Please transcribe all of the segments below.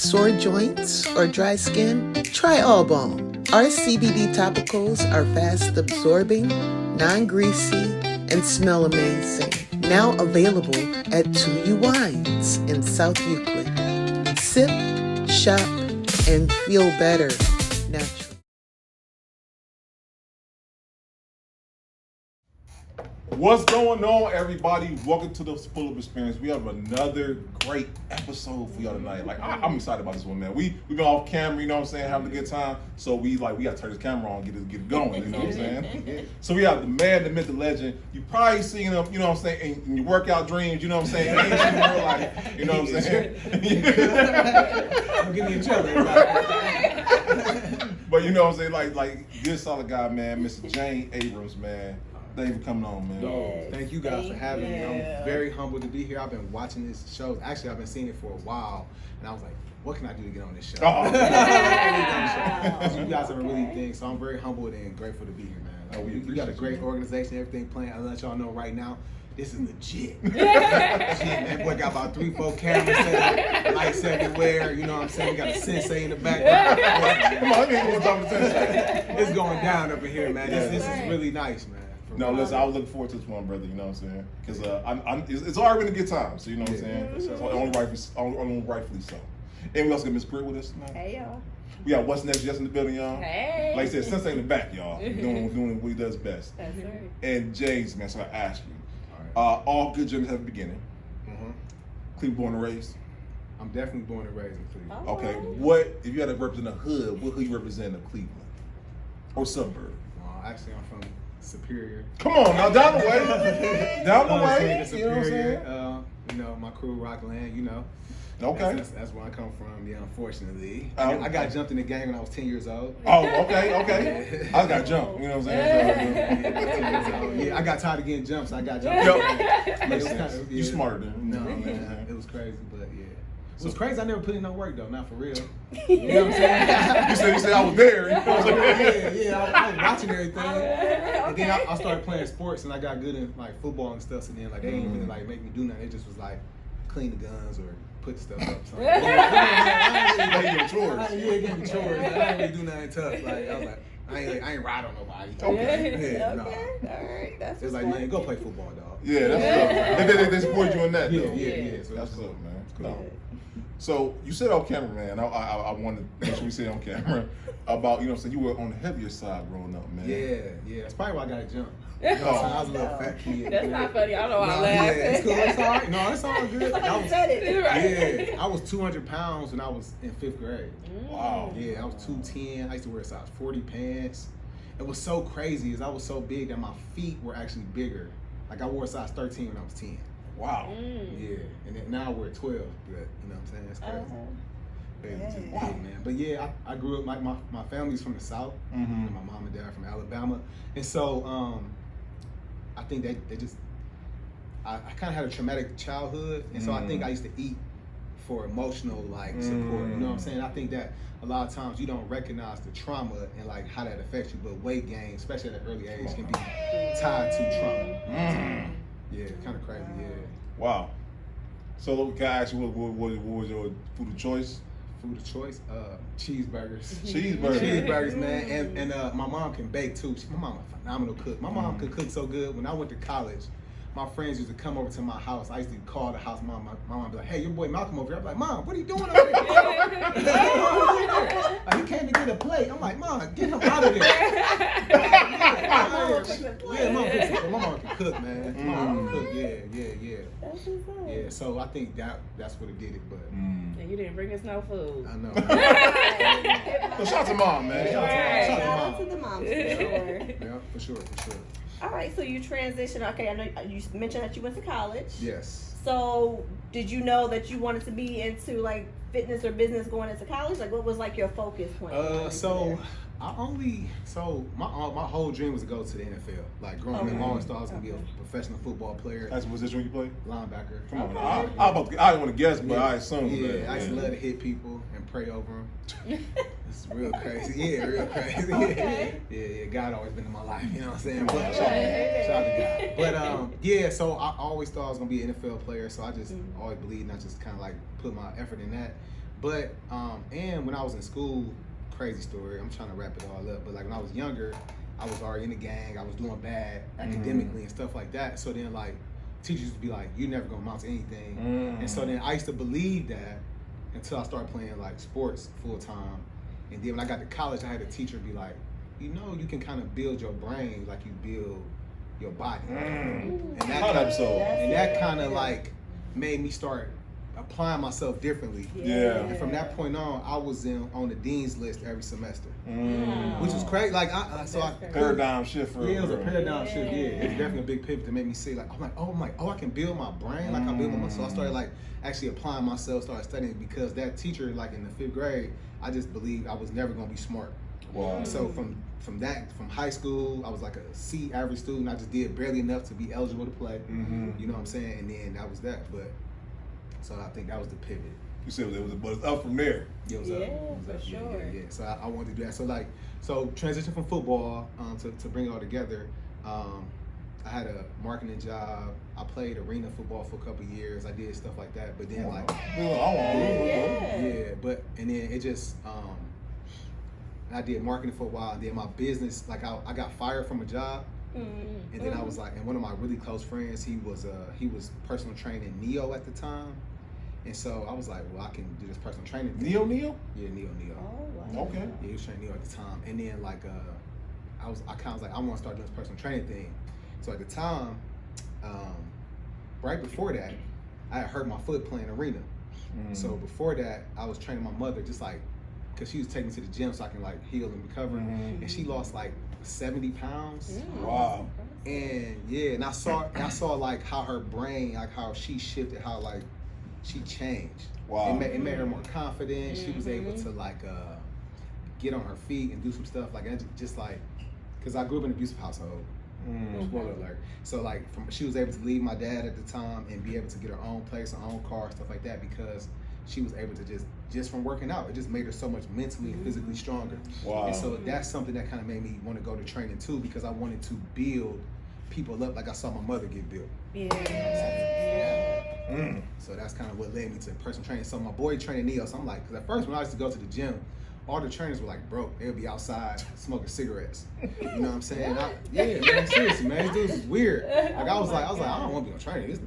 sore joints, or dry skin? Try All Balm. Our CBD topicals are fast absorbing, non-greasy, and smell amazing. Now available at 2U Wines in South Euclid. Sip, shop, and feel better naturally. What's going on, everybody? Welcome to the Full Up Experience. We have another great episode for y'all tonight. Like, I'm excited about this one, man. We've been off camera, you know what I'm saying, having a good time. So we got to turn this camera on, get it going, you know what I'm saying? So we have the man, the myth, the legend. You probably seen him, you know what I'm saying, in your workout dreams, you know what I'm saying? You ain't seen him in real life, you know what I'm saying? I'm getting each other. But you know what I'm saying, like good solid guy, man, Mr. Jane Abrams, man. Thank you for coming on, man. Yes, thank you guys for having me. I'm very humbled to be here. I've been watching this show. Actually, I've been seeing it for a while, and I was like, what can I do to get on this show? So you guys are really thing, so I'm very humbled and grateful to be here, man. Like, you got a great organization, everything playing. I'll let y'all know right now, this is legit. Legit, man. Boy got about 3-4 cameras set up, lights everywhere, you know what I'm saying? We got a sensei in the background. Come on, let me talk to sensei. It's going down up in here, man. This is really nice, man. No, listen, I was looking forward to this one, brother, you know what I'm saying? Because it's already been a good time, so you know what I'm saying? So only rightfully so. And we also got Miss Prit with us tonight. Hey, y'all. We got What's Next Just in the building, y'all. Hey. Like I said, Sensei in the back, y'all. Doing what he does best. That's right. And James, man, so I ask you, all good journeys have a beginning. Cleveland born and raised? I'm definitely born and raised in Cleveland. Oh. Okay, what, if you had to represent a hood, what hood you represent of Cleveland? Or suburb? Well, actually, I'm from Superior. Come on, now, down the way. Down the way, Superior, you know what I'm saying? you know, my crew, Rockland, you know. Okay. That's where I come from, yeah, unfortunately. Oh, I got jumped in the gang when I was 10 years old. Oh, okay. I got jumped, you know what I'm saying? Yeah, I got tired of getting jumped, so I got jumped. You smarter than No, man, it was crazy, but yeah. It was crazy. I never put in no work though, not for real. You know what I'm saying? you said I was there. You know what I'm saying? Yeah, I was watching everything. And then I started playing sports, and I got good in like football and stuff. So then like they didn't really like make me do nothing. It just was like clean the guns or put stuff up. So, They get chores. Yeah, give me chores. I didn't really do nothing tough. Like I was like, I ain't ride on nobody. Okay. Yeah, no. All right. That's It's like, man, go play football, dog. Yeah, that's good. They support you in that, though. Yeah. So That's good, man. Cool. No. So you said on camera, man. I wanted to make sure we said on camera about, you know what I'm saying, you were on the heavier side growing up, man. Yeah. That's probably why I got jumped. You know, so I was a little fat kid. That's not funny. I don't know why I Yeah, laugh. it's cool. It's all right. No, it's all good. Somebody said it. Yeah, I was 200 pounds when I was in 5th grade. Wow. Yeah, I was 210. I used to wear size 40 pants. It was so crazy is I was so big that my feet were actually bigger. Like I wore a size 13 when I was 10. Wow. Yeah, and then now I wear 12. But you know what I'm saying? It's crazy. It's just big, man. But yeah, I grew up, like my family's from the South. And my mom and dad from Alabama. And so I think they just, I kind of had a traumatic childhood. And so I think I used to eat for emotional like support. You know what I'm saying? I think that a lot of times you don't recognize the trauma and like how that affects you. But weight gain, especially at an early age, can be tied to trauma. Yeah, kind of crazy, yeah. Wow. So can I ask you, what was your food of choice? Food of choice? Cheeseburgers. Cheeseburgers, man. And my mom can bake too. My mom a phenomenal cook. My mom could cook so good. When I went to college, my friends used to come over to my house. I used to call the house. My mom would be like, hey, your boy Malcolm over here. I'm like, Mom, what are you doing over there? Like, he came to get a plate. I'm like, Mom, get him out of there. Yeah, Mom can cook, man. My mom can cook, yeah. That's what's up. Yeah, so I think that's what it did it, but And you didn't bring us no food. I know. So shout out to Mom, man. Shout Shout out out to the moms, for sure. Yeah, for sure. All right, so you transitioned. Okay, I know you mentioned that you went to college. Yes. So did you know that you wanted to be into like fitness or business going into college? Like what was like your focus point? My whole dream was to go to the NFL. Like growing up, I always thought I was gonna be a professional football player. That's the position you play? Linebacker. Come on, I didn't want to guess, but I assumed that. Yeah, I used to love to hit people and pray over them. It's real crazy. Yeah, real crazy. Okay. Yeah, God always been in my life, you know what I'm saying? But shout out to God. But yeah, so I always thought I was gonna be an NFL player, so I just always believed and I just kinda like put my effort in that. But and when I was in school, crazy story. I'm trying to wrap it all up. But like when I was younger, I was already in the gang. I was doing bad academically and stuff like that. So then like teachers would be like, "You're never gonna amount to anything." And so then I used to believe that until I started playing like sports full time. And then when I got to college, I had a teacher be like, "You know, you can kind of build your brain like you build your body." And that kind of like made me start applying myself differently. Yeah. And from that point on, I was on the dean's list every semester, which was crazy. Like paradigm shift for it was a paradigm shift. Yeah, it was definitely a big pivot to make me see like, oh, I can build my brain like I build my muscle. So I started like actually applying myself, started studying because that teacher like in the 5th grade, I just believed I was never gonna be smart. Wow. So from high school, I was like a C average student. I just did barely enough to be eligible to play. You know what I'm saying? And then that was that. But so I think that was the pivot. You said but it's up from there. It was Yeah, up. It was for up. sure. Yeah. So I wanted to do that. So transition from football to bring it all together. I had a marketing job. I played arena football for a couple of years. I did stuff like that. But then and then it just I did marketing for a while, and then my business, like I got fired from a job, and then I was like, and one of my really close friends, he was personal training Neo at the time, and so I was like, well, I can do this personal training thing. Neo? Yeah, Neo. Oh, wow. Okay. Yeah, he was training Neo at the time, and then like I kind of was like, I want to start doing this personal training thing. So at the time, right before that, I had hurt my foot playing arena. So before that, I was training my mother just like, because she was taking me to the gym so I can like heal and recover. And she lost like 70 pounds. Wow. And yeah, and I saw like how her brain, like how she shifted, how like she changed. Wow. It made her more confident. She was able to like get on her feet and do some stuff like just like, because I grew up in an abusive household. Spoiler alert. So like she was able to leave my dad at the time and be able to get her own place, her own car, stuff like that, because she was able to just from working out. It just made her so much mentally and physically stronger. Wow. And so that's something that kind of made me want to go to training too, because I wanted to build people up like I saw my mother get built. So that's kind of what led me to personal training. So my boy trained Neo. So I'm like, because at first when I used to go to the gym, all the trainers were like broke. They would be outside smoking cigarettes. You know what I'm saying? Yeah, man, seriously, man, these dudes is weird. Like I was like, I don't want to be no trainer. He's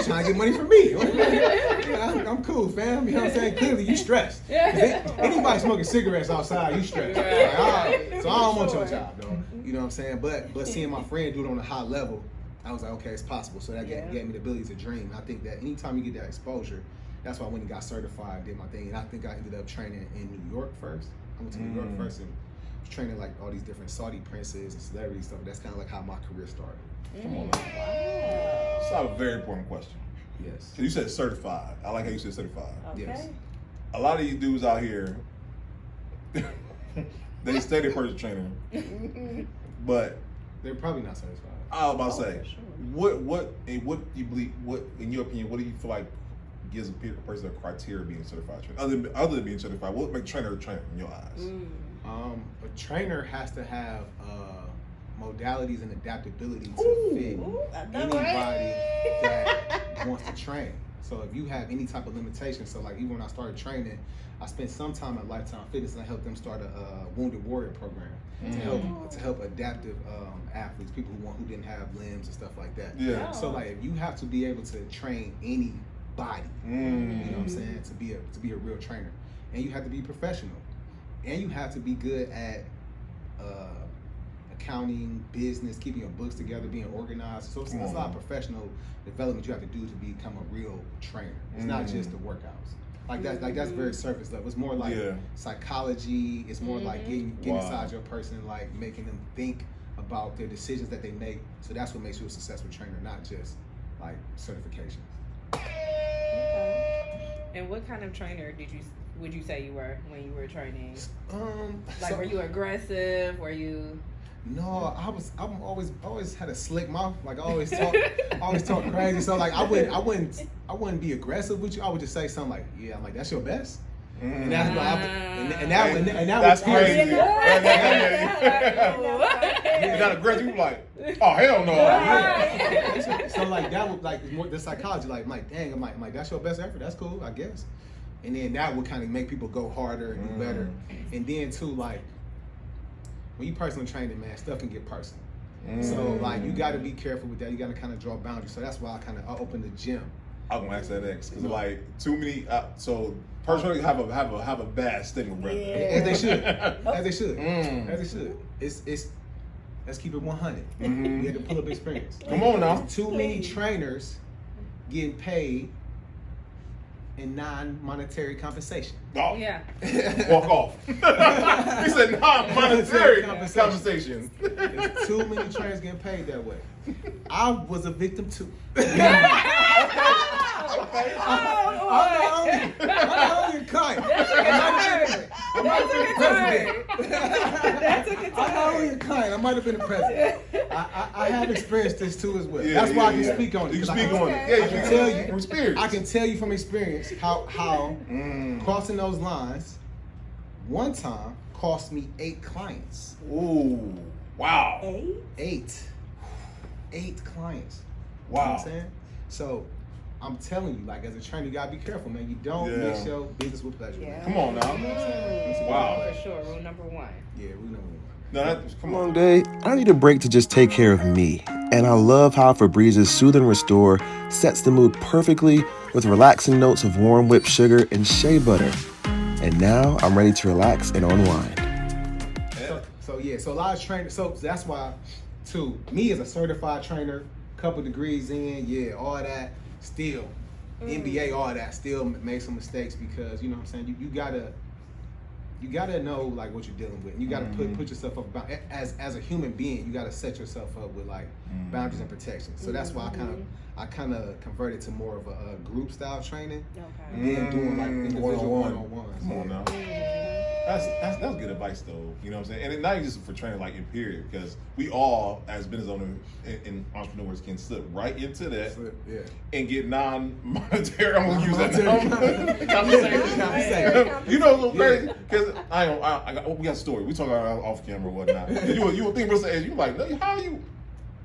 trying to get money from me. Yeah, I'm cool, fam. You know what I'm saying? Clearly, you stressed. Anybody smoking cigarettes outside, you stressed. Like, so I don't want your job, though. You know what I'm saying? But seeing my friend do it on a high level, I was like, okay, it's possible. So that gave me the ability to dream. I think that anytime you get that exposure, that's why I went and got certified, did my thing, and I think I ended up training in New York first. I went to New York first and was training like all these different Saudi princes and celebrities stuff. That's kind of like how my career started. Come on, man. It's a very important question. Yes. So you said certified. I like how you said certified. Okay. Yes. A lot of these dudes out here, they say they're personal trainer, but They're probably not certified. I was about to say, what do you believe? What in your opinion? What do you feel like gives a person a criteria of being certified trainer? Other than being certified, what makes a trainer in your eyes? A trainer has to have modalities and adaptability to fit anybody that wants to train. So if you have any type of limitation, so like even when I started training, I spent some time at Lifetime Fitness and I helped them start a Wounded Warrior program to help adaptive athletes, people who didn't have limbs and stuff like that. Yeah. So like if you have to be able to train any body, you know what I'm saying, to be a real trainer, and you have to be professional, and you have to be good at accounting, business, keeping your books together, being organized. So it's a lot of professional development you have to do to become a real trainer. It's not just the workouts. Like that's very surface level. It's more like psychology. It's more like getting inside your person, like making them think about their decisions that they make. So that's what makes you a successful trainer, not just like certification. And what kind of trainer would you say you were when you were training? So, were you aggressive? Were you? No, I'm always had a slick mouth. Like I always talk crazy. So like I wouldn't be aggressive with you. I would just say something like, yeah, I'm like, that's your best. And that's what That's was crazy. Yeah. You're not aggressive. You like, oh hell no. So like that would like more the psychology. Like, I'm like, dang, I'm like, that's your best effort. That's cool, I guess. And then that would kind of make people go harder and do better. And then too, like when you personal training, man, stuff can get personal. So like you got to be careful with that. You got to kind of draw boundaries. So that's why I opened the gym. I'm gonna ask that next because like too many. So personally, have a bad stigma, brother. As they should. As they should. As they should. It's let's keep it 100. We had to pull up experience. Come on now. There's too many trainers getting paid in non-monetary compensation. Oh. Yeah. Walk off. He said non-monetary compensation. There's too many trainers getting paid that way. I was a victim too. I'm not only a kind. I might have been the president. I'm not only a kind. I might have been the president. I have experienced this too as well. That's why I can speak on it. You can speak on it. Yeah, you can tell you from experience. I can tell you from experience how crossing those lines one time cost me 8 clients. Ooh, wow. 8 clients. Wow. You know what I'm saying? So I'm telling you, like as a trainer, you gotta be careful, man. You don't mix your business with pleasure. Yeah. Come on now. Wow. For sure. Rule number 1. Yeah, we know. No, come Long on. day, I need a break to just take care of me. And I love how Febrez's Soothe and Restore sets the mood perfectly with relaxing notes of warm whipped sugar and shea butter. And now I'm ready to relax and unwind. So a lot of trainers, so that's why, too, me as a certified trainer, couple degrees in, all that, still, NBA, all that, still make some mistakes because, you know what I'm saying, you gotta know like what you're dealing with. And you gotta put yourself up as a human being. You gotta set yourself up with like boundaries and protection. So that's why I kind of converted to more of a group style training, and then doing like individual one-on-ones. Come on now. That's good advice though. You know what I'm saying? And it's not even just for training, like in period, because we all as business owners and entrepreneurs can slip right into that and get non-monetary. I'm gonna use that conversation. You know, so crazy because we got a story. We talk about off camera or whatnot. You would think, you like, how are you?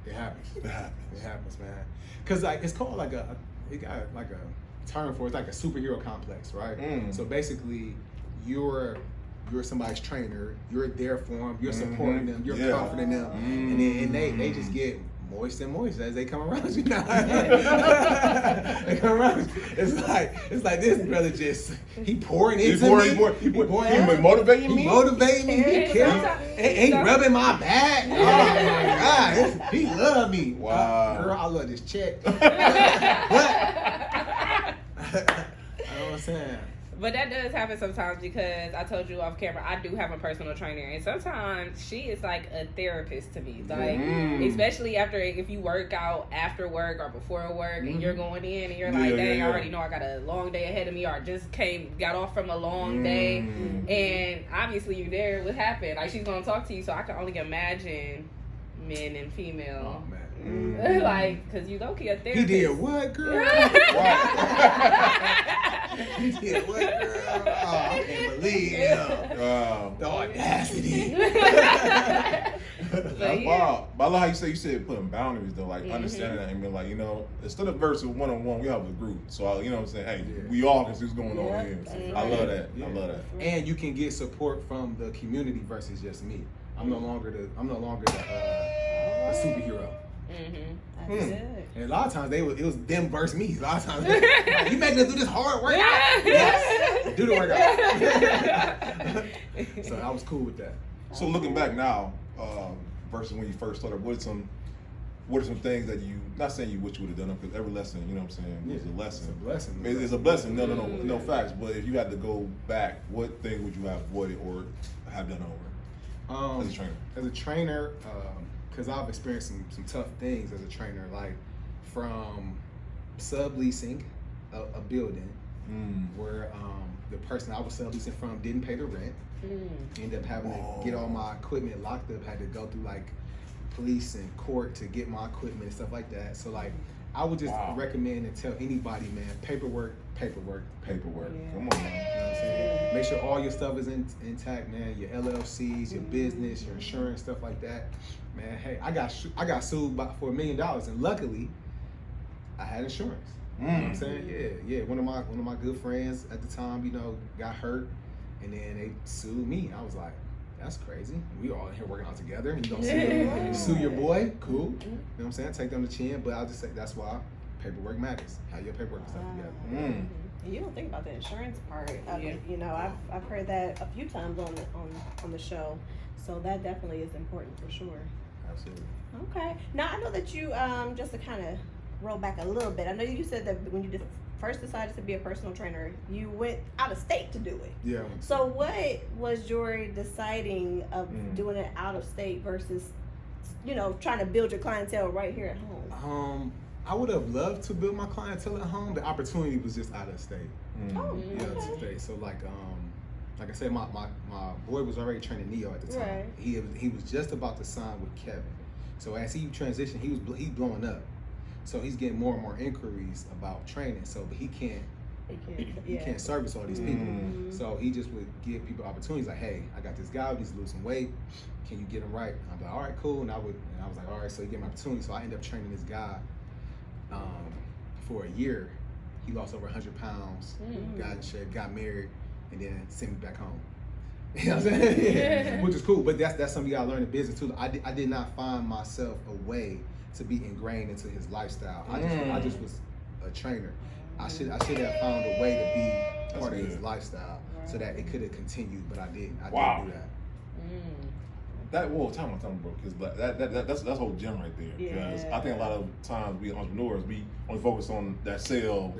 It happens. It happens, man. Cause like it's called like it got like a term for it. It's like a superhero complex, right? So basically, you're somebody's trainer. You're there for them. You're supporting them. You're comforting them, and then they just get moist and moist as they come around you. Know? They come around. It's like this brother he pouring into me. He motivating me. He motivating me. He rubbing my back. Oh my God, he love me. Wow, girl, I love this check. You know what I'm saying? But that does happen sometimes because I told you off camera, I do have a personal trainer, and sometimes she is like a therapist to me. Like, especially if you work out after work or before work, and you're going in and you're like, dang, I already know I got a long day ahead of me, or just got off from a long day, and obviously you're there. What happened? Like, she's gonna talk to you, so I can only imagine men and female. Oh man. Like, cause you low-key a therapist. He did what, girl? He did what, girl? Oh, I can't believe him. The audacity. That's wild. But I love how you said putting boundaries though, like understanding that and being like, instead of versus one-on-one, we have a group. So you know what I'm saying? Hey, we all can see what's going on here. I love that. I love that. And you can get support from the community versus just me. I'm no longer the superhero. That's good. And a lot of times it was them versus me. A lot of times like, you making us do this hard workout. Yes. Do the workout. So I was cool with that. So looking back now, versus when you first started, what are some things that you, not saying you wish you would have done, because every lesson, you know what I'm saying, is a lesson. It's a blessing. It's a blessing. No facts. But if you had to go back, what thing would you have avoided or have done over as a trainer? As a trainer, because I've experienced some tough things as a trainer, like from subleasing a building where the person I was subleasing from didn't pay the rent. Ended up having to get all my equipment locked up, had to go through like police and court to get my equipment and stuff like that. So like I would just recommend and tell anybody, man, paperwork. Yeah. Come on, man. You know what I'm saying? Make sure all your stuff is intact, man. Your LLCs, your business, your insurance, stuff like that. Man, hey, I got sued for $1 million, and luckily, I had insurance. You know what I'm saying? Yeah. One of my good friends at the time, got hurt, and then they sued me. I was like, that's crazy. We all in here working out together, and you gonna sue your boy? Cool. You know what I'm saying? Take them to chin, but I'll just say that's why paperwork matters. Have your paperwork and stuff together. You don't think about the insurance part of it. I've heard that a few times on the show, so that definitely is important for sure. Absolutely. Okay. Now I know that you just to kind of roll back a little bit. I know you said that when you first decided to be a personal trainer, you went out of state to do it. Yeah. So what was your deciding of doing it out of state versus, trying to build your clientele right here at home? I would have loved to build my clientele at home. The opportunity was just out of state. Oh, Yeah, out of state. So like I said, my boy was already training Neo at the time. Right. He was just about to sign with Kevin. So as he transitioned, he's blowing up. So he's getting more and more inquiries about training. So, but he can't service all these people. So he just would give people opportunities like, hey, I got this guy who needs to lose some weight. Can you get him right? I'm like, all right, cool. And I was like, all right. So he gave me an opportunity. So I ended up training this guy for a year. He lost over 100 pounds, got in shape, got married, and then sent me back home. You know what I'm saying? Which is cool. But that's something you gotta learn in business too. I did not find myself a way to be ingrained into his lifestyle. I just was a trainer. I should have found a way to be part of his lifestyle so that it could have continued, but I didn't. I didn't do that. Time on, bro, because that's a whole gem right there. Because I think a lot of times we entrepreneurs, we only focus on that sale,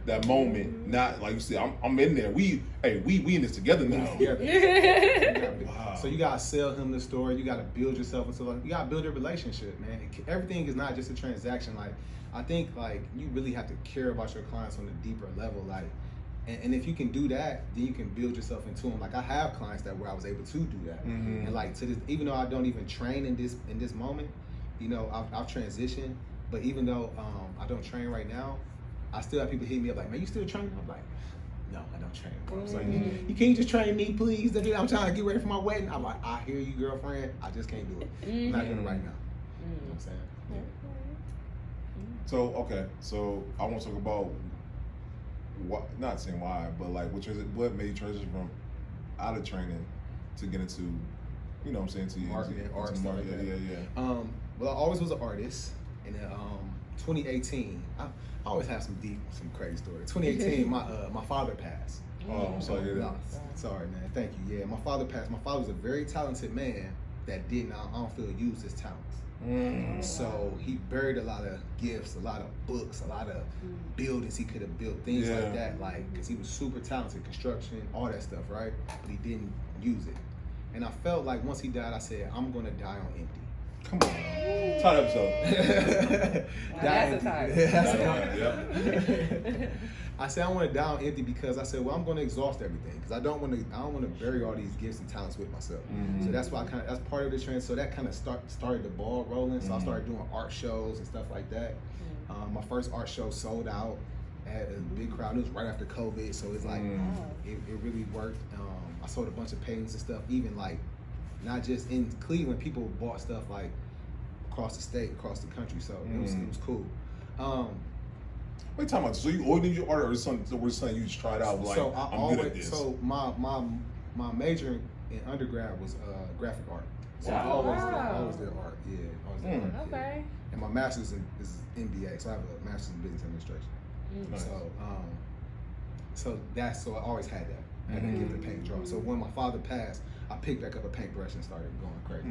that moment. Not like you said, I'm in there. We in this together now. Wow. So you gotta sell him the story. You gotta build yourself into you gotta build a relationship, man. Everything is not just a transaction. Like I think you really have to care about your clients on a deeper level. And if you can do that, then you can build yourself into them. Like I have clients where I was able to do that, and to this, even though I don't even train in this moment, I've transitioned. But even though I don't train right now, I still have people hit me up like, man, you still training? I'm like, no, I don't train anymore. It's like, you can't just train me, please. I'm trying to get ready for my wedding. I'm like, I hear you, girlfriend. I just can't do it. I'm not doing it right now. You know what I'm saying? Yeah. So I want to talk about. Not saying why, but what made you transition from out of training to get into, to marketing, art, stuff like that. Yeah. Well, I always was an artist, and then 2018, I always have some crazy stories. 2018, my father passed. Oh, I'm sorry to hear that. Sorry, man. Thank you. Yeah, my father passed. My father was a very talented man that I don't feel used his talents. So he buried a lot of gifts, a lot of books, a lot of buildings he could have built, things like that, because he was super talented, construction, all that stuff, right? But he didn't use it. And I felt like once he died, I said, I'm gonna die on empty. Come on. Tight episode. That's a tight. Yeah. I said I want to die on empty because I said, well, I'm going to exhaust everything because I don't want to bury all these gifts and talents with myself. So that's why that's part of the trend. So that kind of started the ball rolling. So I started doing art shows and stuff like that. My first art show sold out at a big crowd. It was right after COVID, so it's like it really worked. I sold a bunch of paintings and stuff, even not just in Cleveland. People bought stuff across the state, across the country. So it was cool. Wait, talking about, so you always knew your art, or something you just tried out? So I'm good at this. So my major in undergrad was graphic art. So I always did art. Yeah, always did art. Okay. Yeah. And my master's is MBA, so I have a master's in business administration. Nice. So I always had that. I had that gift to paint and draw. So when my father passed, I picked back up a paintbrush and started going crazy.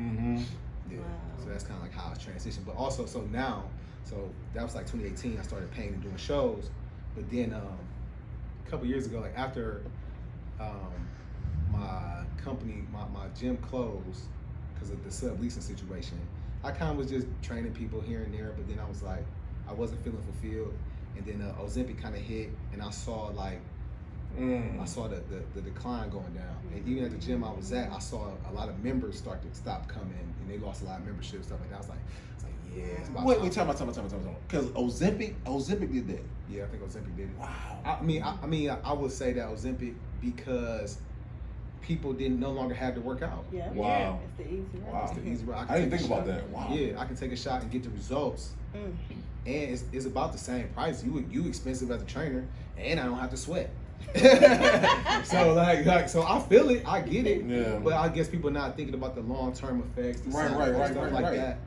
Yeah. So that's kind of how I transitioned. But also, so that was 2018. I started painting and doing shows. But then a couple years ago, after my company, my gym closed because of the subleasing situation, I kind of was just training people here and there. But then I was I wasn't feeling fulfilled. And then Ozempic kind of hit, and I saw I saw the decline going down. And even at the gym I was at, I saw a lot of members start to stop coming, and they lost a lot of membership, stuff like that. I was like, Yeah. It's about Wait, time. time out. Because Ozempic did that. Yeah, I think Ozempic did it. Wow. I would say that Ozempic because people didn't no longer have to work out. Yeah. Wow. It's the easy route. Wow. It's the easy route. I didn't take think a about shot. that. Wow. Yeah, I can take a shot and get the results, and it's about the same price. You expensive as a trainer, and I don't have to sweat. So I feel it, I get it. Yeah. But I guess people not thinking about the long term effects, the side effects, stuff like that.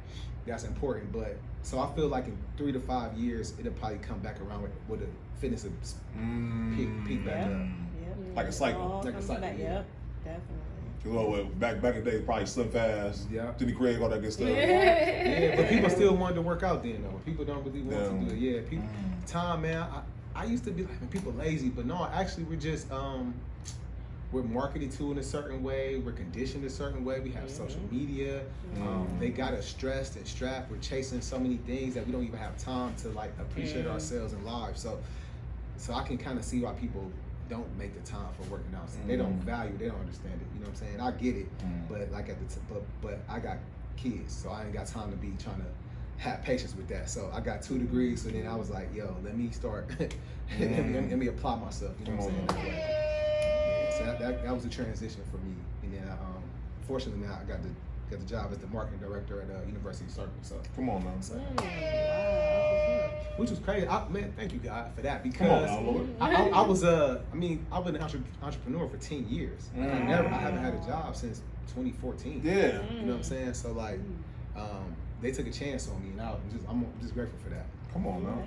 That's important. But so I feel like in 3 to 5 years, it'll probably come back around with a fitness peak back up. Yep. Like a cycle. All Like a comes cycle, back. yeah. Yep, definitely. Well, back in the day, probably Slim Fast, Yeah. Jenny Craig, all that good stuff. Yeah, but people still wanted to work out then though. People don't really want to do it. Yeah, people. Time, man. I used to be like, man, people lazy, but no, actually we're just we're marketed to in a certain way. We're conditioned a certain way. We have social media. They got us stressed and strapped. We're chasing so many things that we don't even have time to like appreciate ourselves and lives. So I can kind of see why people don't make the time for working out. So they don't value. They don't understand it. You know what I'm saying? I get it, but like but I got kids, so I ain't got time to be trying to have patience with that. So I got 2 degrees. So then I was like, yo, let me start. let me apply myself. You know what I'm saying? That way. So that was a transition for me, and then fortunately now I got the job as the marketing director at University Circle. So Come on, man. so, which was crazy. Man, thank you God for that because Come on, now, Lord. I was I've been an entrepreneur for 10 years. I haven't had a job since 2014. Yeah. You know what I'm saying? So like they took a chance on me, and I'm just grateful for that. Come on, now.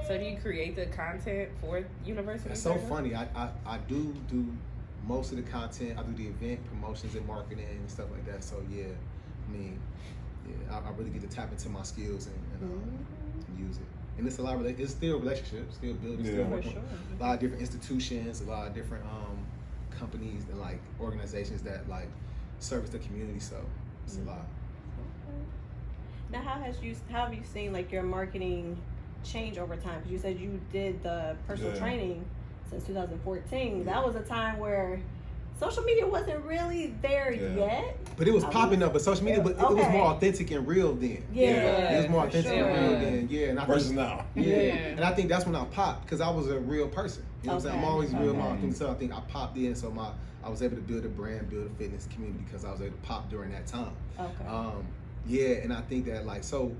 So do you create the content for University? It's so Circle? funny. I do most of the content. I do the event promotions and marketing and stuff like that. So yeah, I mean, yeah, I really get to tap into my skills and use it. And it's a lot of it's still relationships, still building, still working with a lot of different institutions, a lot of different companies and like organizations that like service the community. So it's a lot. Now, how have you seen like your marketing change over time? Because you said you did the personal training since 2014. That was a time where social media wasn't really there yet. But it was popping up, but social media, but it was more authentic and real then. Yeah. It was more authentic and real then. Yeah. And I Versus think, now. Yeah. And I think that's when I popped because I was a real person. You know what I'm saying? I'm always real. So I think I popped in. So I was able to build a brand, build a fitness community because I was able to pop during that time. Okay. Yeah, and I think that like so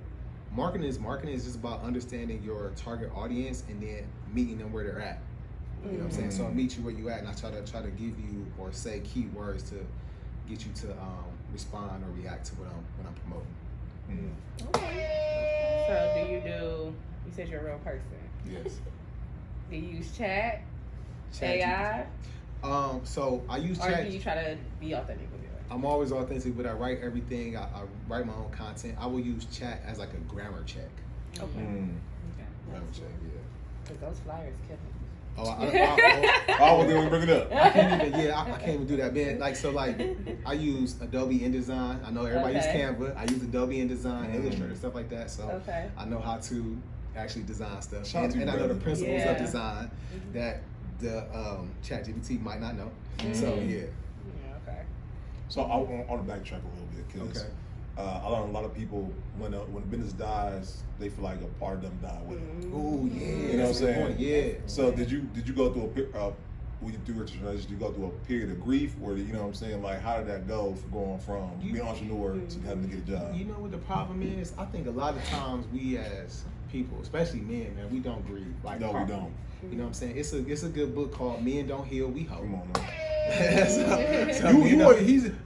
marketing is just about understanding your target audience and then meeting them where they're at. You know what I'm saying? So I meet you where you at, and I try to give you or say key words to get you to respond or react to what I'm promoting. Okay. So you said you're a real person. Yes. Do you use chat? AI? So I use Or chat. do you try to be authentic with it? I'm always authentic, but I write everything. I write my own content. I will use chat as like a grammar check. Okay. Okay. Grammar check, yeah. Because those flyers kill me. Oh, I didn't bring it up. I can't even do that, man. Like, so like, I use Adobe InDesign. I know everybody uses Canva. I use Adobe InDesign, Illustrator, stuff like that. So I know how to actually design stuff. And I know the principles of design that the ChatGPT might not know. So yeah. Okay. So I want to backtrack a little bit because I learned a lot of people when a business dies, they feel like a part of them died with it. Oh yeah, you know what I'm saying? Yeah. So did you go through when you do your transition? Did you go through a period of grief, or you know what I'm saying? Like, how did that go from going from being an entrepreneur to having to get a job? You know what the problem is? I think a lot of times we as people, especially men, man, we don't grieve. Like, no, properly. we don't. You know what I'm saying? It's a good book called Men Don't Heal, We Hope. Come on, man.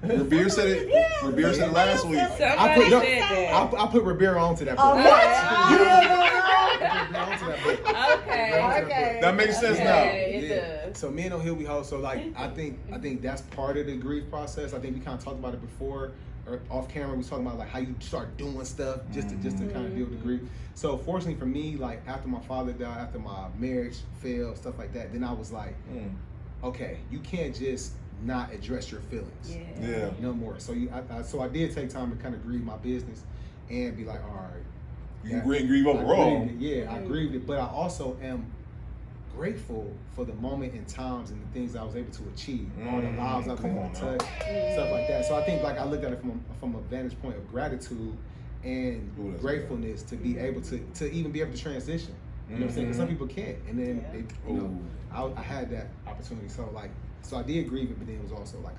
Revere said it. Revere said it last week. I put Revere onto that book. Okay. That makes sense now. It does. So Men Don't Heal, We Hope. So like I think that's part of the grief process. I think we kind of talked about it before. Or off camera, we was talking about like how you start doing stuff just to kind of deal with the grief. So fortunately for me, like after my father died, after my marriage failed, stuff like that, then I was like, okay, you can't just not address your feelings. Yeah. No more. So I did take time to kind of grieve my business and be like, all right. You grieve overall. I grieved it, but I also am grateful for the moment and times and the things I was able to achieve, all the lives I was able to touch, stuff like that. So I think like I looked at it from a vantage point of gratitude and gratefulness to be able to even be able to transition. You know what I'm saying? Because some people can't, and then I had that opportunity. So I did grieve it, but then it was also like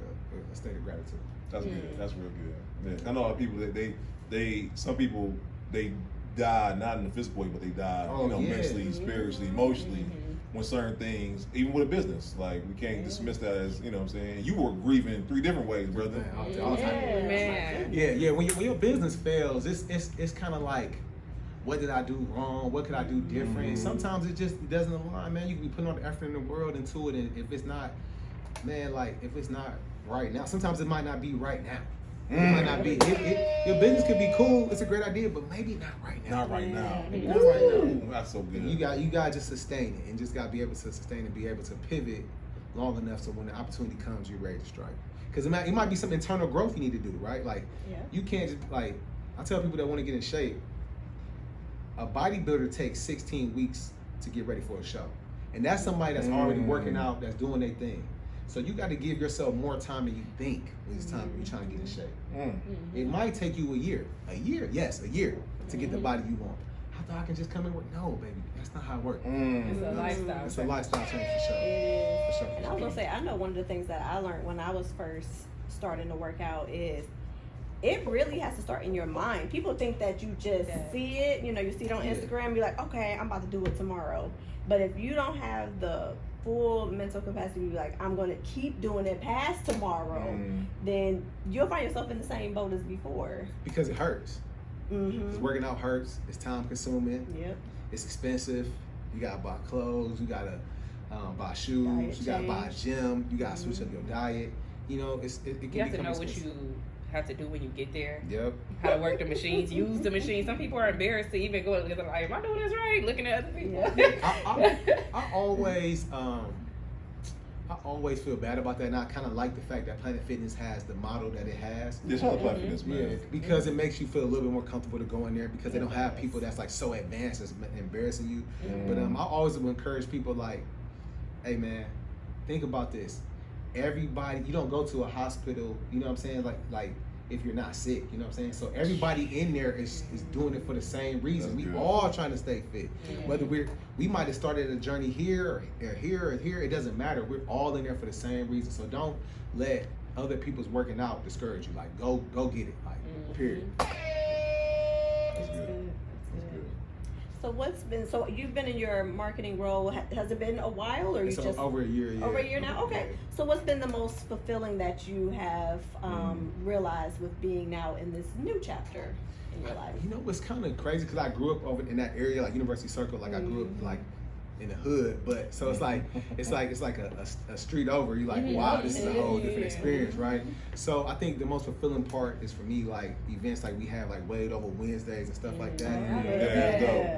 a state of gratitude. That's good. That's real good. Yeah. I know a lot of people that some people die not in the physical way, but they die mentally, spiritually, emotionally. When certain things, even with a business, like we can't dismiss that as, you know what I'm saying? You were grieving 3 different ways, brother. Man. Yeah. When your business fails, it's kind of like, what did I do wrong? What could I do different? Sometimes it doesn't align, man. You can be putting all the effort in the world into it, and if it's not, man, like if it's not right now, sometimes it might not be right now. It might not be. Your business could be cool. It's a great idea, but maybe not right now. Not right now. Maybe not right now. Ooh, that's so good. You got to just sustain it, and just got to be able to sustain and be able to pivot long enough so when the opportunity comes, you're ready to strike. Because it might be some internal growth you need to do, right? Like you can't just I tell people that want to get in shape. A bodybuilder takes 16 weeks to get ready for a show, and that's somebody that's already working out, that's doing their thing. So you got to give yourself more time than you think when it's time when you're trying to get in shape. It might take you a year, to get the body you want. I thought I can just come in with, no, baby, that's not how it works. It's a lifestyle. It's a lifestyle change for sure. It is. And I was gonna say, I know one of the things that I learned when I was first starting to work out is it really has to start in your mind. People think that you just see it, you see it on Instagram, you're like, okay, I'm about to do it tomorrow. But if you don't have the full mental capacity to be like, I'm going to keep doing it past tomorrow, then you'll find yourself in the same boat as before. Because it hurts. Because working out hurts. It's time consuming. Yep. It's expensive. You got to buy clothes. You got to buy shoes. Diet you got to buy a gym. You got to switch up your diet. It can You have to know expensive. what you have to do when you get there. Yep. How to work the machines, use the machines. Some people are embarrassed to even go and look at like, am I doing this right? Looking at other people. I always feel bad about that, and I kind of like the fact that Planet Fitness has the model that it has. It's all Planet Fitness, man. Yeah, because it makes you feel a little bit more comfortable to go in there because they don't have people that's like so advanced that's embarrassing you. But I always would encourage people like, hey man, think about this. Everybody, you don't go to a hospital, you know what I'm saying? Like if you're not sick, you know what I'm saying? So everybody in there is doing it for the same reason. That's we good. all trying to stay fit. Whether we might have started a journey here or here or here, it doesn't matter. We're all in there for the same reason. So don't let other people's working out discourage you. Like go get it. Like period. That's good. So you've been in your marketing role, has it been a while or It's over a year? Yeah. Over a year now? Okay. So what's been the most fulfilling that you have realized with being now in this new chapter in your life? You know what's kind of crazy because I grew up over in that area, like University Circle. Like I grew up like in the hood, but so it's like a street over. You're like, wow, this is a whole different experience, right? So I think the most fulfilling part is for me like events like we have like Wade Over Wednesdays and stuff like that.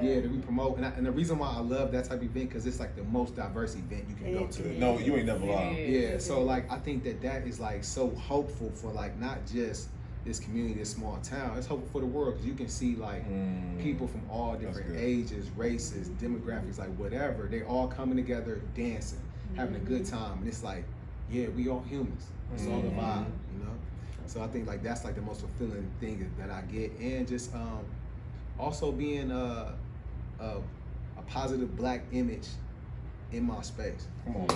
Yeah, that we promote, and the reason why I love that type of event because it's like the most diverse event you can go to. No, you ain't never lied. Yeah, so like I think that is like so hopeful for like not just this community, this small town. It's hopeful for the world because you can see like people from all different ages, races, demographics, like whatever. They all coming together, dancing, having a good time, and it's like, yeah, we all humans. It's all the vibe, you know. So I think like that's like the most fulfilling thing that I get, and just also being a positive black image in my space. Come on. All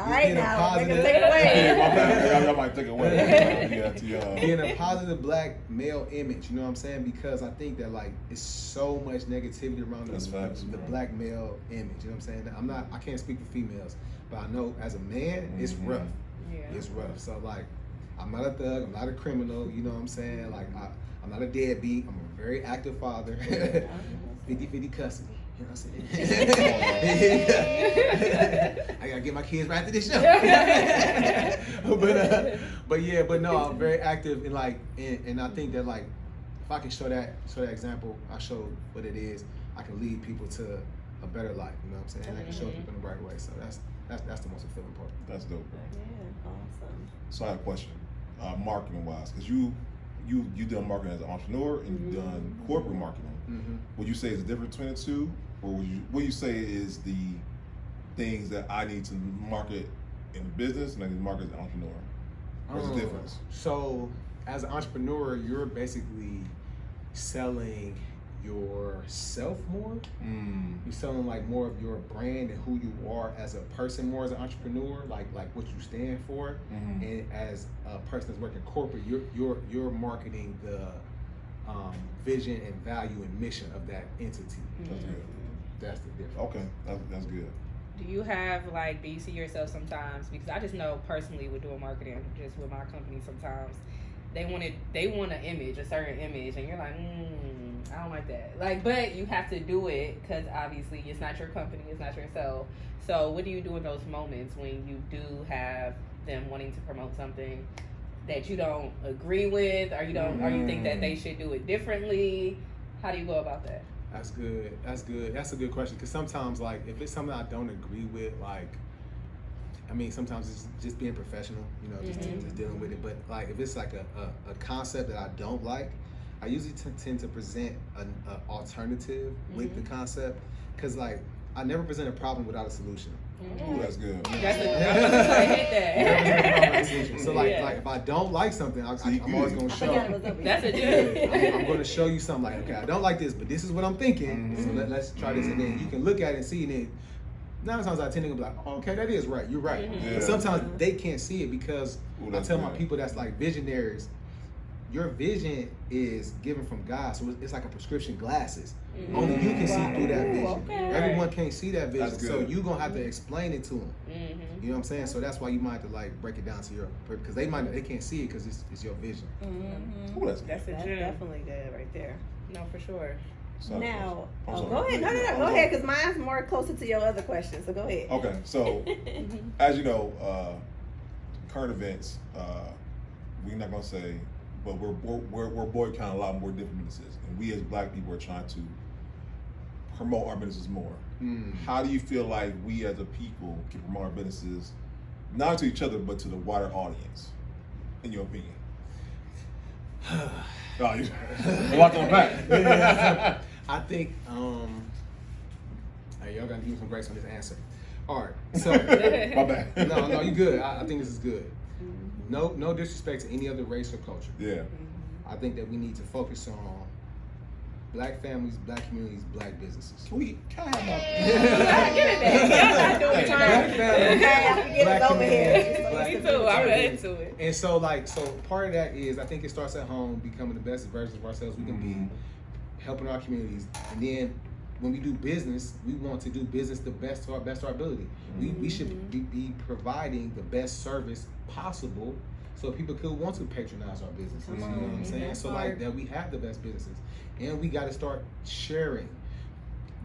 right, now take it away. My bad. Y'all might take it away. Being a positive black male image, you know what I'm saying? Because I think that like it's so much negativity around the black male image. You know what I'm saying? I can't speak for females, but I know as a man, it's rough. Yeah. It's rough. So like, I'm not a thug. I'm not a criminal. You know what I'm saying? Like I'm not a deadbeat. I'm a very active father. 50-50 custody. You know what I'm saying? I gotta get my kids right after this show. but no, I'm very active and like, and I think that like, if I can show that example, I show what it is. I can lead people to a better life. You know what I'm saying? I can show people in the right way. So that's the most fulfilling part. That's dope, bro. Yeah, awesome. So I have a question, marketing wise, because you done marketing as an entrepreneur and you've done corporate marketing. Would you say is the difference between the two, or would you say is the things that I need to market in business and I need to market as an entrepreneur? What's the difference? So, as an entrepreneur, you're basically selling yourself more. You're selling like more of your brand and who you are as a person more as an entrepreneur, like what you stand for. And as a person that's working corporate, you're marketing the vision and value and mission of that entity. That's good. That's the difference. Okay, that's good. Do you have like, do you see yourself sometimes, because I just know personally with doing marketing, just with my company sometimes, they want an image, a certain image, and you're like, I don't like that. Like, but you have to do it because obviously it's not your company, it's not yourself. So what do you do in those moments when you do have them wanting to promote something that you don't agree with, or you don't, or you think that they should do it differently? How do you go about that? That's good. That's a good question. Because sometimes, like, if it's something I don't agree with, like, I mean, sometimes it's just being professional, you know, just dealing with it. But like, if it's like a concept that I don't like, I usually tend to present an alternative with the concept. Because like, I never present a problem without a solution. Ooh, that's good. I hate that. So like if I don't like something, I'm always going to show. That's a good. I'm going to show you something like, okay, I don't like this, but this is what I'm thinking. So let's try this, and then you can look at it and see, and then 9 times out of 10 they're gonna be like, oh, okay, that is right. You're right. But sometimes they can't see it because I tell my people that's like visionaries. Your vision is given from God, so it's like a prescription glasses. Only you can see through that vision. Everyone can't see that vision, so you're gonna have to explain it to them. You know what I'm saying? So that's why you might have to like break it down to your, because they can't see it because it's your vision. Ooh, that's definitely good right there. No, for sure. Now, go ahead. No, go ahead, because mine's more closer to your other question. So go ahead. Okay, so as you know, current events, we're not gonna say, but we're boycotting a lot more different businesses, and we as Black people are trying to promote our businesses more. How do you feel like we as a people can promote our businesses, not to each other, but to the wider audience, in your opinion? Oh, you're locked on back. I think, hey, y'all gotta give me some grace on this answer. All right, so my bad. No, you good. I think this is good. No disrespect to any other race or culture. Yeah. I think that we need to focus on Black families, Black communities, Black businesses. Can I have Me too. I'm into it. And so part of that is, I think it starts at home, becoming the best versions of ourselves we can be, helping our communities, and then when we do business, we want to do business the best to our ability. We should be providing the best service possible, so people could want to patronize our businesses. You know what I'm saying? So like that, we have the best businesses, and we got to start sharing.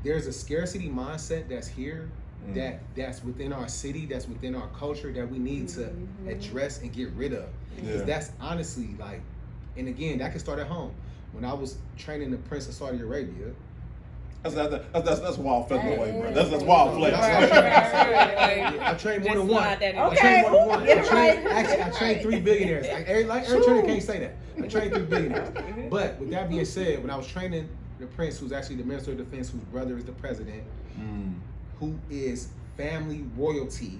There's a scarcity mindset that's here, that's within our city, that's within our culture, that we need to address and get rid of. Because that's honestly like, and again, that can start at home. When I was training the Prince of Saudi Arabia, that's wild flex away, bro. That's wild flex. I trained more than one. I trained 3 billionaires. Every trainer can't say that. I trained 3 billionaires. But with that being said, when I was training the Prince, who's actually the Minister of Defense, whose brother is the president, who is family royalty,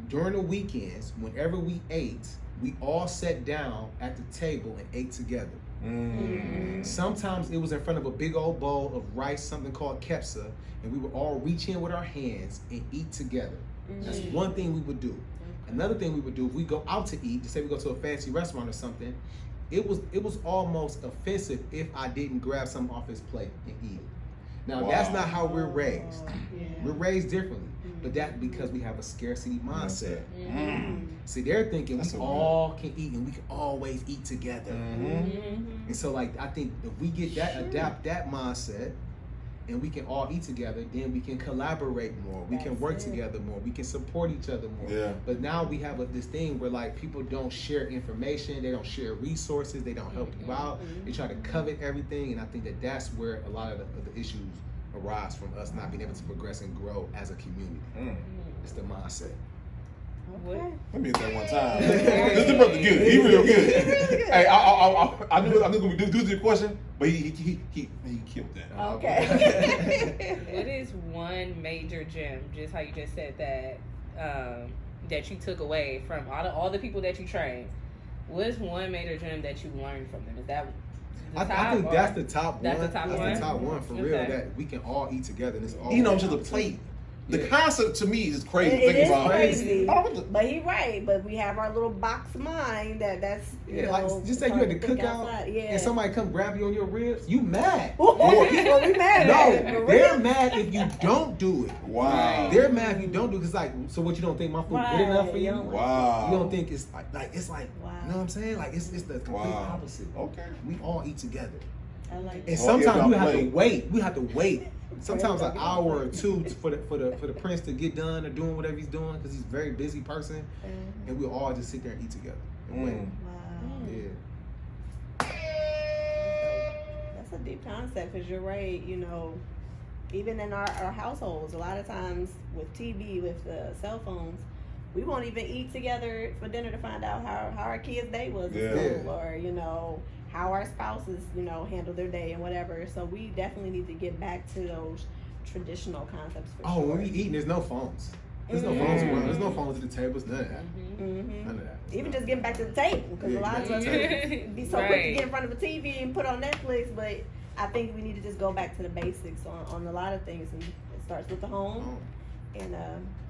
during the weekends, whenever we ate, we all sat down at the table and ate together. Sometimes it was in front of a big old bowl of rice, something called kepsa, and we would all reach in with our hands and eat together. That's one thing we would do. Another thing we would do, if we go out to eat, say we go to a fancy restaurant or something, it was almost offensive if I didn't grab something off his plate and eat it. Now that's not how we're raised. We're raised differently, but that's because we have a scarcity mindset. See, they're thinking we all can eat and we can always eat together. And so like, I think if we get that, adapt that mindset, and we can all eat together, then we can collaborate more. We can work together more. We can support each other more. But now we have this thing where like people don't share information, they don't share resources, they don't help you out. They try to covet everything, and I think that that's where a lot of the issues arise from, us not being able to progress and grow as a community. It's the mindset. Okay. Let me hit that one time. This is brother good. He real good. Hey, I knew we do your question, but he killed that. Okay. What is one major gem, just how you just said that, that you took away from all the people that you trained, what's one major gem that you learned from them? Is that I think that's the top one. That's the top one? That's the top one for real. Okay. That we can all eat together. And it's all Eating onto the plate. The Yeah. concept to me is crazy. It Think is about crazy, Oh, but he right. But we have our little box mind that's you Yeah, know, like just say you at the think cookout outside. Yeah. and somebody come grab you on your ribs, you mad. Well, we mad at No, it. they're mad if you don't do it. Wow. They're mad if you don't do it. Cause like, so what, you don't think my food good enough for you? Right. Wow. You don't think it's it's like Wow. you know what I'm saying? Like it's the complete Wow. opposite. Okay. We all eat together. I like And that. sometimes yeah, we have to plate. wait. We have to wait. Sometimes an Okay. hour or two for the prince to get done or doing whatever he's doing because he's a very busy person, Mhm. and we all just sit there and eat together and wait. Mm. Wow. Yeah. That's a deep concept because you're right. You know, even in our households, a lot of times with TV, with cell phones, we won't even eat together for dinner to find out how our kids' day was Yeah. at school, or you know how our spouses handle their day and whatever. So we definitely need to get back to those traditional concepts. For Oh, sure. when we eating, there's no phones. There's no Mhm. phones around. There's no phones at the tables. None of that. Mhm. None of that. Even just getting back to the table, because Yeah, a lot of get us back to the table. be so quick to Right. get in front of a TV and put on Netflix, but I think we need to just go back to the basics on a lot of things, and it starts with the home and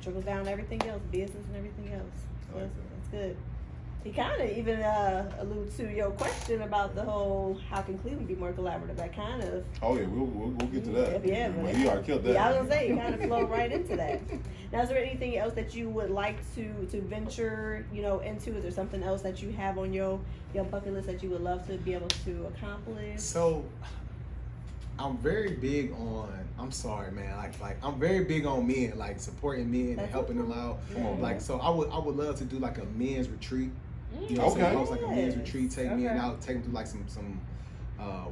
trickles down to everything else, business and everything else. So that's good. He kind of even alludes to your question about the whole how can Cleveland be more collaborative. That kind of Oh yeah, we'll get to that. yeah, Well, you already killed that. yeah, I was gonna say you kind of flow right into that. Now, is there anything else that you would like to venture, into? Is there something else that you have on your bucket list that you would love to be able to accomplish? So, I'm very big on. I'm sorry, man. Like I'm very big on men, like supporting men and That's helping them okay. out. Come on, Like, man. so I would love to do like a men's retreat. You know what I'm Okay. saying? I was like a men's Yes. retreat, take men Okay. out, take them through like some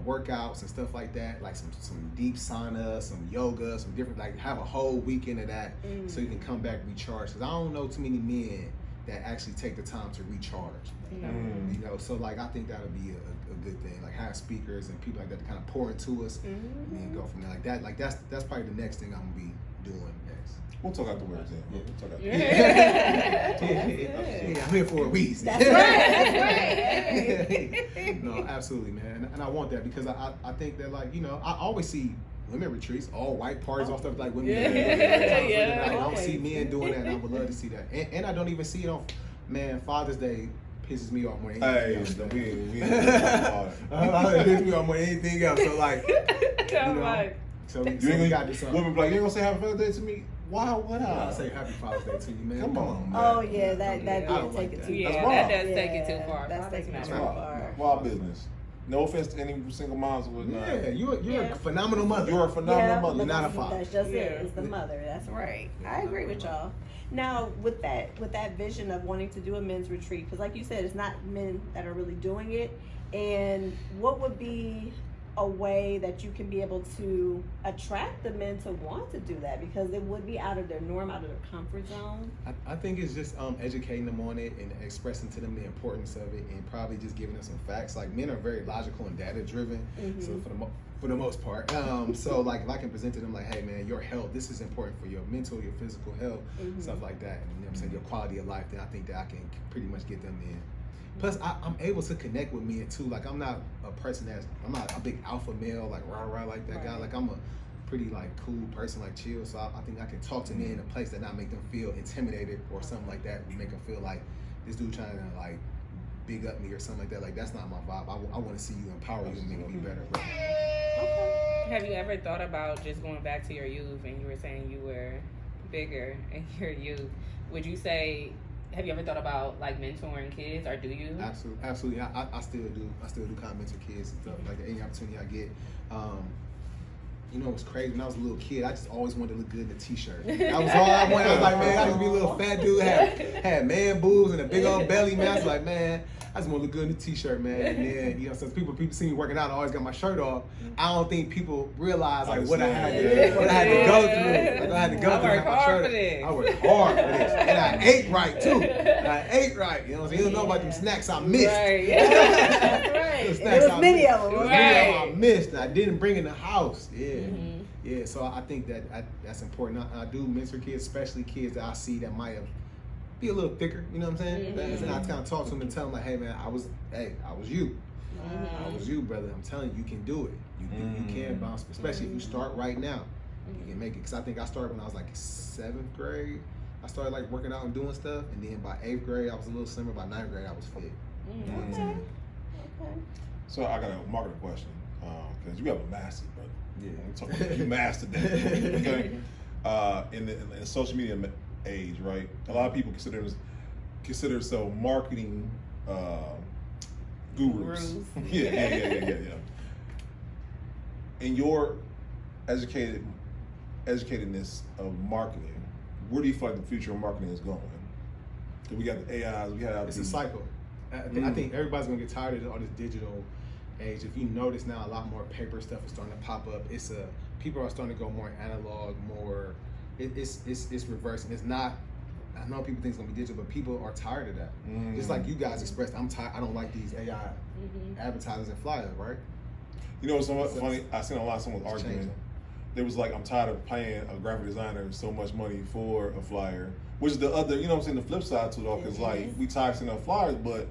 workouts and stuff like that, like some deep sauna, some yoga, some different, like have a whole weekend of that, so you can come back recharged. Cause I don't know too many men that actually take the time to recharge. Mm. You know, so like I think that would be a good thing. Like have speakers and people like that to kind of pour into us, and then go from there. Like that, like that's probably the next thing I'm gonna be doing next. We'll talk afterwards then. We'll talk afterwards. Yeah, I'm here for a reason. That's right. That's right. No, absolutely, man, and I want that because I think that like I always see women retreats, all white parties, all stuff like women. Yeah. I don't see Always. men doing that, and I would love to see that. And I don't even see it on. Man, Father's Day pisses me off more than Hey, anything else. we It pisses me off more than anything else. So like, I'm like, so You we ain't got gonna, this something. women be like, you ain't gonna say Happy Father's Day to me? Why would I? I'll say Happy Father's Day to you, man. Come on, man. Oh yeah, that Yeah. did I don't take like it that. too yeah, That's far. wild. that does take it too far. That's Father's taking it not too wrong. far. Wild business. No offense to any single moms or whatnot. Yeah, you're Yeah. a phenomenal mother. You're a phenomenal Yeah, mother. You're not a that's- father. That's just Yeah. it. It's the mother. That's right. I agree with y'all. Now, with that vision of wanting to do a men's retreat, because like you said, it's not men that are really doing it. And what would be a way that you can be able to attract the men to want to do that? Because it would be out of their norm, out of their comfort zone. I think it's just educating them on it and expressing to them the importance of it, and probably just giving them some facts. Like men are very logical and data driven, so for the most part. So like if I can present to them like, hey man, your health, this is important for your mental, your physical health, stuff like that. And, you know what I'm saying, your quality of life. Then I think that I can pretty much get them in. Plus, I'm able to connect with men too. Like I'm not a person I'm not a big alpha male, like rah like that guy. Like I'm a pretty like cool person, like chill. So I think I can talk to men in a place that not make them feel intimidated or something like that. Make them feel like this dude trying to like big up me or something like that. Like that's not my vibe. I want to see you empower you and make you be better. Bro. Have you ever thought about just going back to your youth, and you were saying you were bigger in your youth? Would you say, have you ever thought about like mentoring kids, or do you? Absolutely. I still do. I still do kind of mentor kids and stuff like that. Any opportunity I get. You know, it was crazy. When I was a little kid, I just always wanted to look good in a t-shirt. That was all I wanted. I was like, man, I just be a little fat dude, had man boobs and a big old belly, man. I was like, man, I just want to look good in a t-shirt, man. And then, you know, since people see me working out, I always got my shirt off. I don't think people realize like what I had to go through. Like I had to go through to have my shirt off. I worked hard for this. And I ate right too. I ate right. You know what I'm saying? You don't know about them snacks I missed. Right. That's right. The There was many of them. There was Right. many of them I missed. And I didn't bring in the house. Yeah. Mhm. Yeah, so I think that's important. I do mentor kids, especially kids that I see that might have be a little thicker, you know what I'm saying? Mm-hmm. And I kind of talk to them and tell them like, hey man, I was you. Mm-hmm. I was you, brother. I'm telling you, you can do it. You can bounce, especially if you start right now. You can make it. Because I think I started when I was like 7th grade. I started like working out and doing stuff, and then by 8th grade I was a little slimmer. By 9th grade I was fit. Okay. So I got a marketing question because you have a master, brother. Yeah. I'm talking about you mastered that. Okay. In the social media age, right? A lot of people consider themselves marketing gurus. Yeah. In your educatedness of marketing, where do you feel like the future of marketing is going? We got the AIs, we have It's a cycle. I think everybody's gonna get tired of all this digital age. If you notice now, a lot more paper stuff is starting to pop up. People are starting to go more analog, more. It's reversing. It's not. I know people think it's gonna be digital, but people are tired of that. Just like you guys expressed, I'm tired. I don't like these AI advertisers and flyers, right? You know what's so funny? I seen a lot of someone arguing. Changing. They was like, I'm tired of paying a graphic designer so much money for a flyer, which is the other, you know what I'm saying, the flip side to it all, because like we tired of seeing flyers, but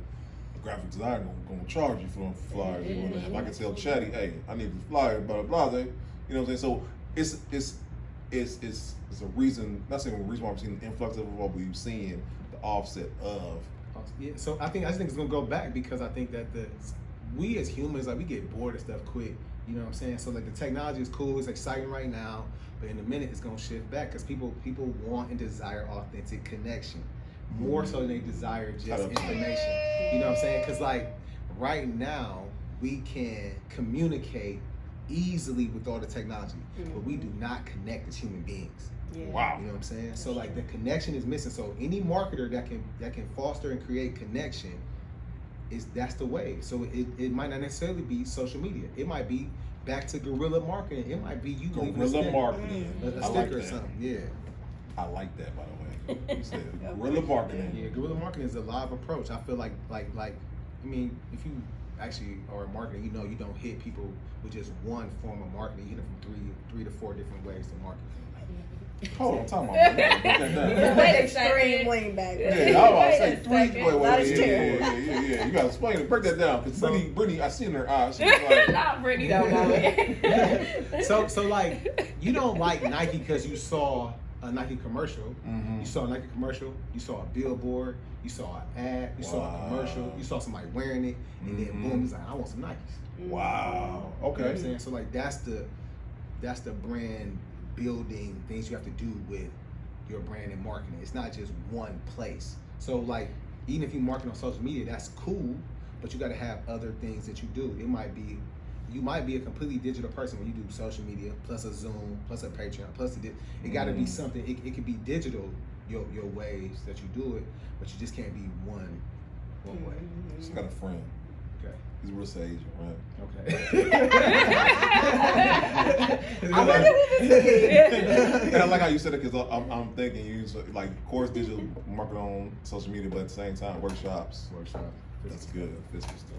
a graphic designer gonna charge you for them flyers. If I can tell Chatty, hey, I need this flyer, blah blah blah, you know what I'm saying? So it's a reason, not saying a reason why I'm seeing the influx of it, but we've seen the offset of. Yeah, so I just think it's gonna go back because I think that we as humans, like we get bored of stuff quick. You know what I'm saying? So like the technology is cool, it's exciting right now, but in a minute it's gonna shift back because people want and desire authentic connection more so than they desire just information. You know what I'm saying? Because like right now we can communicate easily with all the technology, but we do not connect as human beings. Yeah. Wow. You know what I'm saying? So like the connection is missing. So any marketer that can foster and create connection, that's the way. So it might not necessarily be social media. It might be back to guerrilla marketing. It might be you guerrilla marketing. a I sticker like or that. something. Yeah. I like that, by the way. You said guerrilla marketing. Yeah, guerrilla marketing is a live approach. I feel like I mean, if you actually are marketing, you know you don't hit people with just one form of marketing. You hit them from three to four different ways to market. Hold on, time out. Break that down. Wait a Extreme second. lean back. Yeah, I was about to say Wait a three. second. That is Yeah. You gotta explain it. Break that down, because Brittany, I see in her eyes. She's like, Not Brittany don't know it. So like you don't like Nike because you saw a Nike commercial. You saw a Nike commercial. You saw a billboard. You saw an ad. You saw a commercial. You saw somebody wearing it, and then boom, he's like, I want some Nikes. wow. You know what I'm Okay. saying? So like that's the brand building things you have to do with your brand and marketing. It's not just one place. So like even if you market on social media, that's cool, but you got to have other things that you do. You might be a completely digital person when you do social media plus a Zoom plus a Patreon plus it got to be something. It could be digital your ways that you do it, but you just can't be one way. Just got a friend. Okay. He's a real estate agent, right? Okay. And I like how you said it because I'm thinking you use like course digital market on social media, but at the same time workshops. Workshop. That's good. Physical stuff.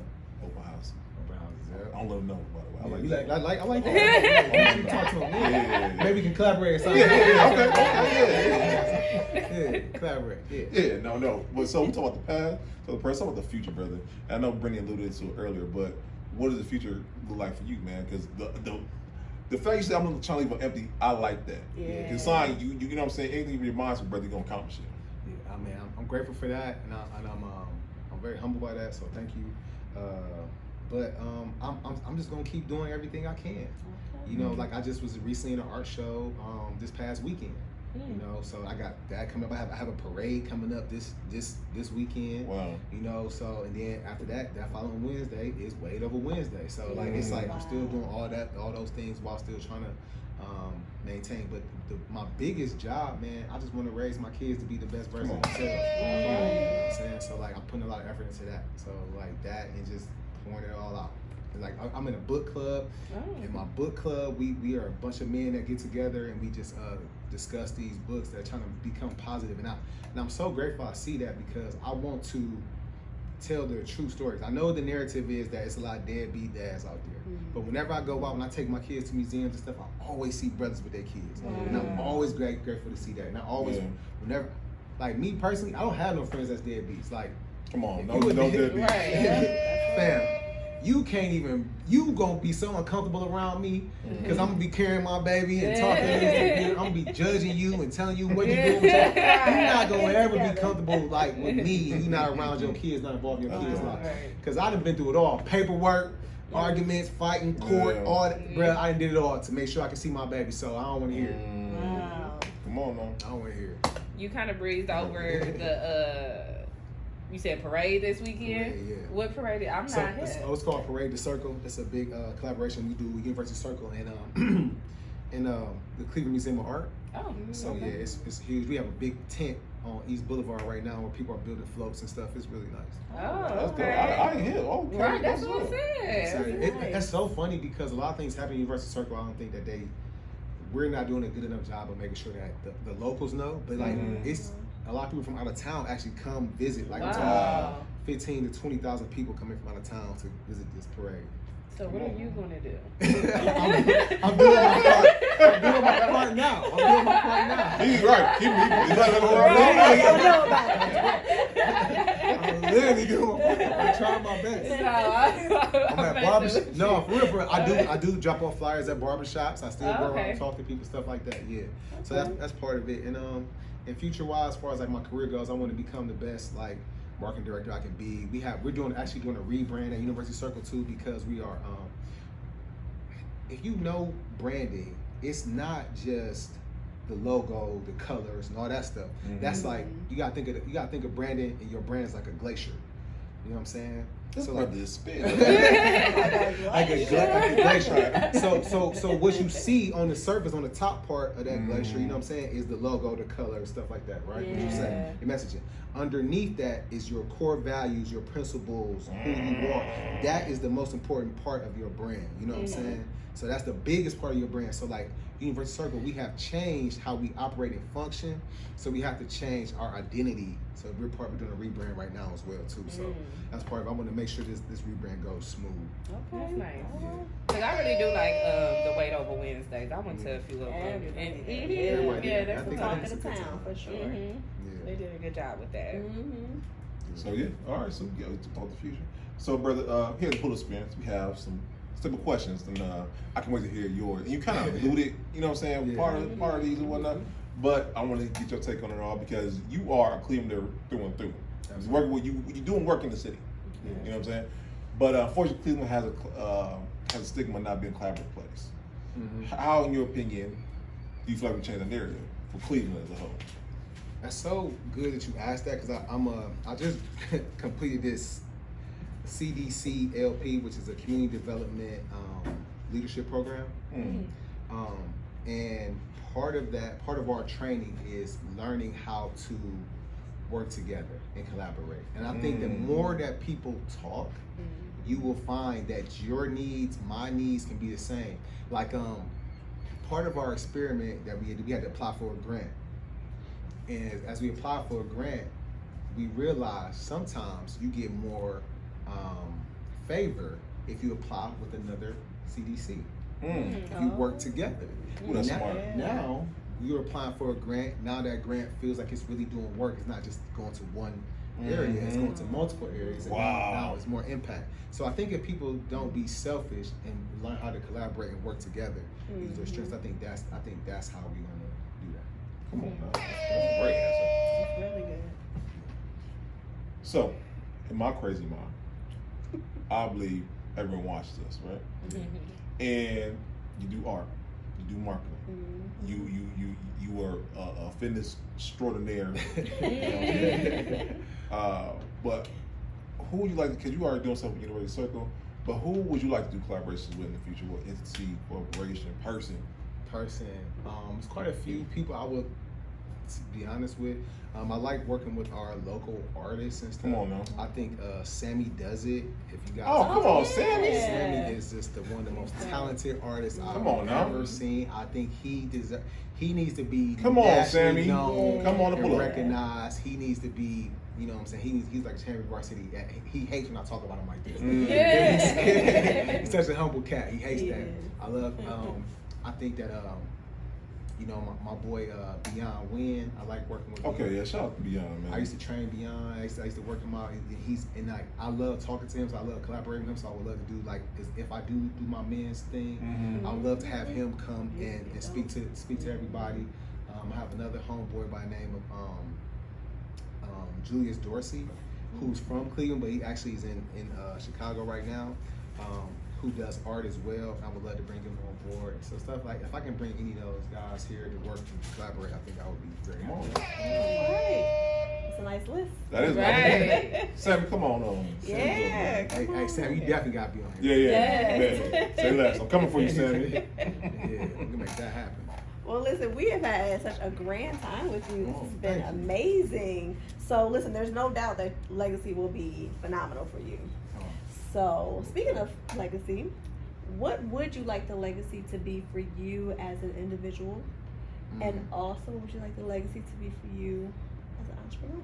Open house. Open houses, yeah. I don't let them know, by the way. I like Yeah, that. I like that. You talk to him. Yeah. Maybe we can collaborate or something. Yeah, collaborate. Yeah, no. But so we talk about the past, so the present, talk about the future, brother. And I know Brittany alluded to it earlier, but what does the future look like for you, man? Because the fact you said I'm trying to leave it empty, I like that. Yeah. Because sign you know what I'm saying. Anything in your mind, brother, you're gonna accomplish it. Yeah, I mean, I'm grateful for that, and I'm very humble by that. So thank you. But I'm just gonna keep doing everything I can. You know, like I just was recently in an art show this past weekend. You know, so I got that coming up. I have a parade coming up this weekend. Wow. You know, so and then after that following Wednesday is Wade Over Wednesday. So like it's like I'm still doing all those things while still trying to maintain. But my biggest job, man, I just want to raise my kids to be the best version of themselves. You know what I'm saying? So like I'm putting a lot of effort into that. So like that and just pouring it all out. Like I'm in a book club. In my book club, we are a bunch of men that get together and we just discuss these books that are trying to become positive. And I'm so grateful I see that because I want to tell their true stories. I know the narrative is that it's a lot of deadbeat dads out there. But whenever I go out, when I take my kids to museums and stuff, I always see brothers with their kids. And I'm always grateful to see that. And I always, whenever, Like me personally, I don't have no friends that's deadbeats. Like, Come on, if no you a deadbeats. Right. fam, you can't even. You gonna be so uncomfortable around me because I'm gonna be carrying my baby and talking. I'm gonna be judging you and telling you what you doing. You're not gonna ever be comfortable like with me. And you not around your kids, not involved in your kids' life. Because I done been through it all: paperwork, arguments, fighting, court, all that. Bro, I did it all to make sure I can see my baby. So I don't want to hear it. Wow. Come on, man. I don't want to hear it. You kind of breezed over the. You said parade this weekend? Parade, yeah. What parade? I'm So not here. it's called Parade the Circle. It's a big collaboration we do with University Circle and the Cleveland Museum of Art. Oh, So okay. yeah, it's huge. We have a big tent on East Boulevard right now where people are building floats and stuff. It's really nice. Oh, That's good. okay. I ain't here. Okay. Right, that's what I'm good. saying. So that's so funny because a lot of things happen at University Circle. I don't think that we're not doing a good enough job of making sure that the locals know. But like it's a lot of people from out of town actually come visit. Like I'm talking Wow. 15 to 20,000 people coming from out of town to visit this parade. So what are you gonna do? I'm doing my part. I'm doing my part now. He's right. He's like, I'm literally doing my part. I'm trying my best. I'm at barbershop. No, for real. I do drop off flyers at barbershops. I still go around and talk to people, stuff like that. Yeah. So that's part of it. And future wise, as far as like my career goes, I want to become the best like marketing director I can be. We're actually doing a rebrand at University Circle too because we are. If you know branding, it's not just the logo, the colors, and all that stuff. That's like you gotta think of branding, and your brand is like a glacier. You know what I'm saying? This So brother is spit. like a glacier. So what you see on the surface, on the top part of that glacier, you know what I'm saying, is the logo, the color, stuff like that, right? What you say, your messaging. Underneath that is your core values, your principles, who you are. That is the most important part of your brand. You know what I'm saying? So that's the biggest part of your brand. So like University Circle, we have changed how we operate and function. So we have to change our identity. So we're doing a rebrand right now as well too. So that's part of it. I want to make sure this rebrand goes smooth. Okay. That's nice. Yeah. Cause I really do like the Wait Over Wednesdays. I went to a few of them. Everybody And did. Everybody yeah, did. that's I the think talk that of is the a good town time. For sure. Yeah. They did a good job with that. So yeah, all right. So we got to talk the future. So brother, here at the Full Experience, we have some simple questions, and I can wait to hear yours. And you kind of alluded, you know what I'm saying, part of these and whatnot. But I want to get your take on it all because you are a Clevelander through and through. Working with you, you're doing work in the city. You know what I'm saying. But unfortunately, Cleveland has a stigma of not being a collaborative place. How, in your opinion, do you feel like we change the narrative for Cleveland as a whole? That's so good that you asked that because I just completed this CDC LP, which is a community development leadership program. And part of our training is learning how to work together and collaborate. And I think the more that people talk, you will find that your needs, my needs can be the same. Like part of our experiment that we had to apply for a grant. And as we apply for a grant, we realized sometimes you get more favor if you apply with another CDC. If you work together. Ooh, that's smart. Now you're applying for a grant. Now that grant feels like it's really doing work. It's not just going to one area. It's going to multiple areas. And now it's more impact. So I think if people don't be selfish and learn how to collaborate and work together, use their strengths, I think that's how we're gonna do that. Come on, now. That's a great answer. It's really good. So, in my crazy mind, I believe everyone watched this, right? And you do art, you do marketing, you were a fitness extraordinaire. But who would you like? Because you already doing stuff with University Circle. But who would you like to do collaborations with in the future? What entity, corporation, person? There's quite a few people I would be honest with. I like working with our local artists and stuff. Come on now. I think Sammy does it. If you guys Come on, Sammy. Sammy is just one of the most talented artists I've ever seen. I think he needs to be Come on, nationally Sammy. known Come on the and pull up. recognized. He needs to be, you know what I'm saying? He's like champion varsity. He hates when I talk about him like this. He's such a humble cat. He hates that. I love I think that you know, my boy Beyond Win. I like working with. Okay, him. yeah, shout out to Beyond, man. I used to train Beyond. I used to work him out. I love talking to him. So I love collaborating with him. So I would love to do like if I do my men's thing, I would love to have him come and speak to everybody. I have another homeboy by the name of Julius Dorsey, who's from Cleveland, but he actually is in Chicago right now. Who does art as well. I would love to bring him on board. So stuff like, if I can bring any of those guys here to work and collaborate, I think I would be very happy. It's a nice list. That is right. Sammy, come on. Yeah. Hey, Sam, you definitely got to be on here. Yeah. Say less. I'm coming for you, Sammy. Yeah, we can make that happen. Well, listen, we have had such a grand time with you. This has been amazing. So, listen, there's no doubt that Legacy will be phenomenal for you. So, speaking of legacy, what would you like the legacy to be for you as an individual? And also, what would you like the legacy to be for you as an entrepreneur?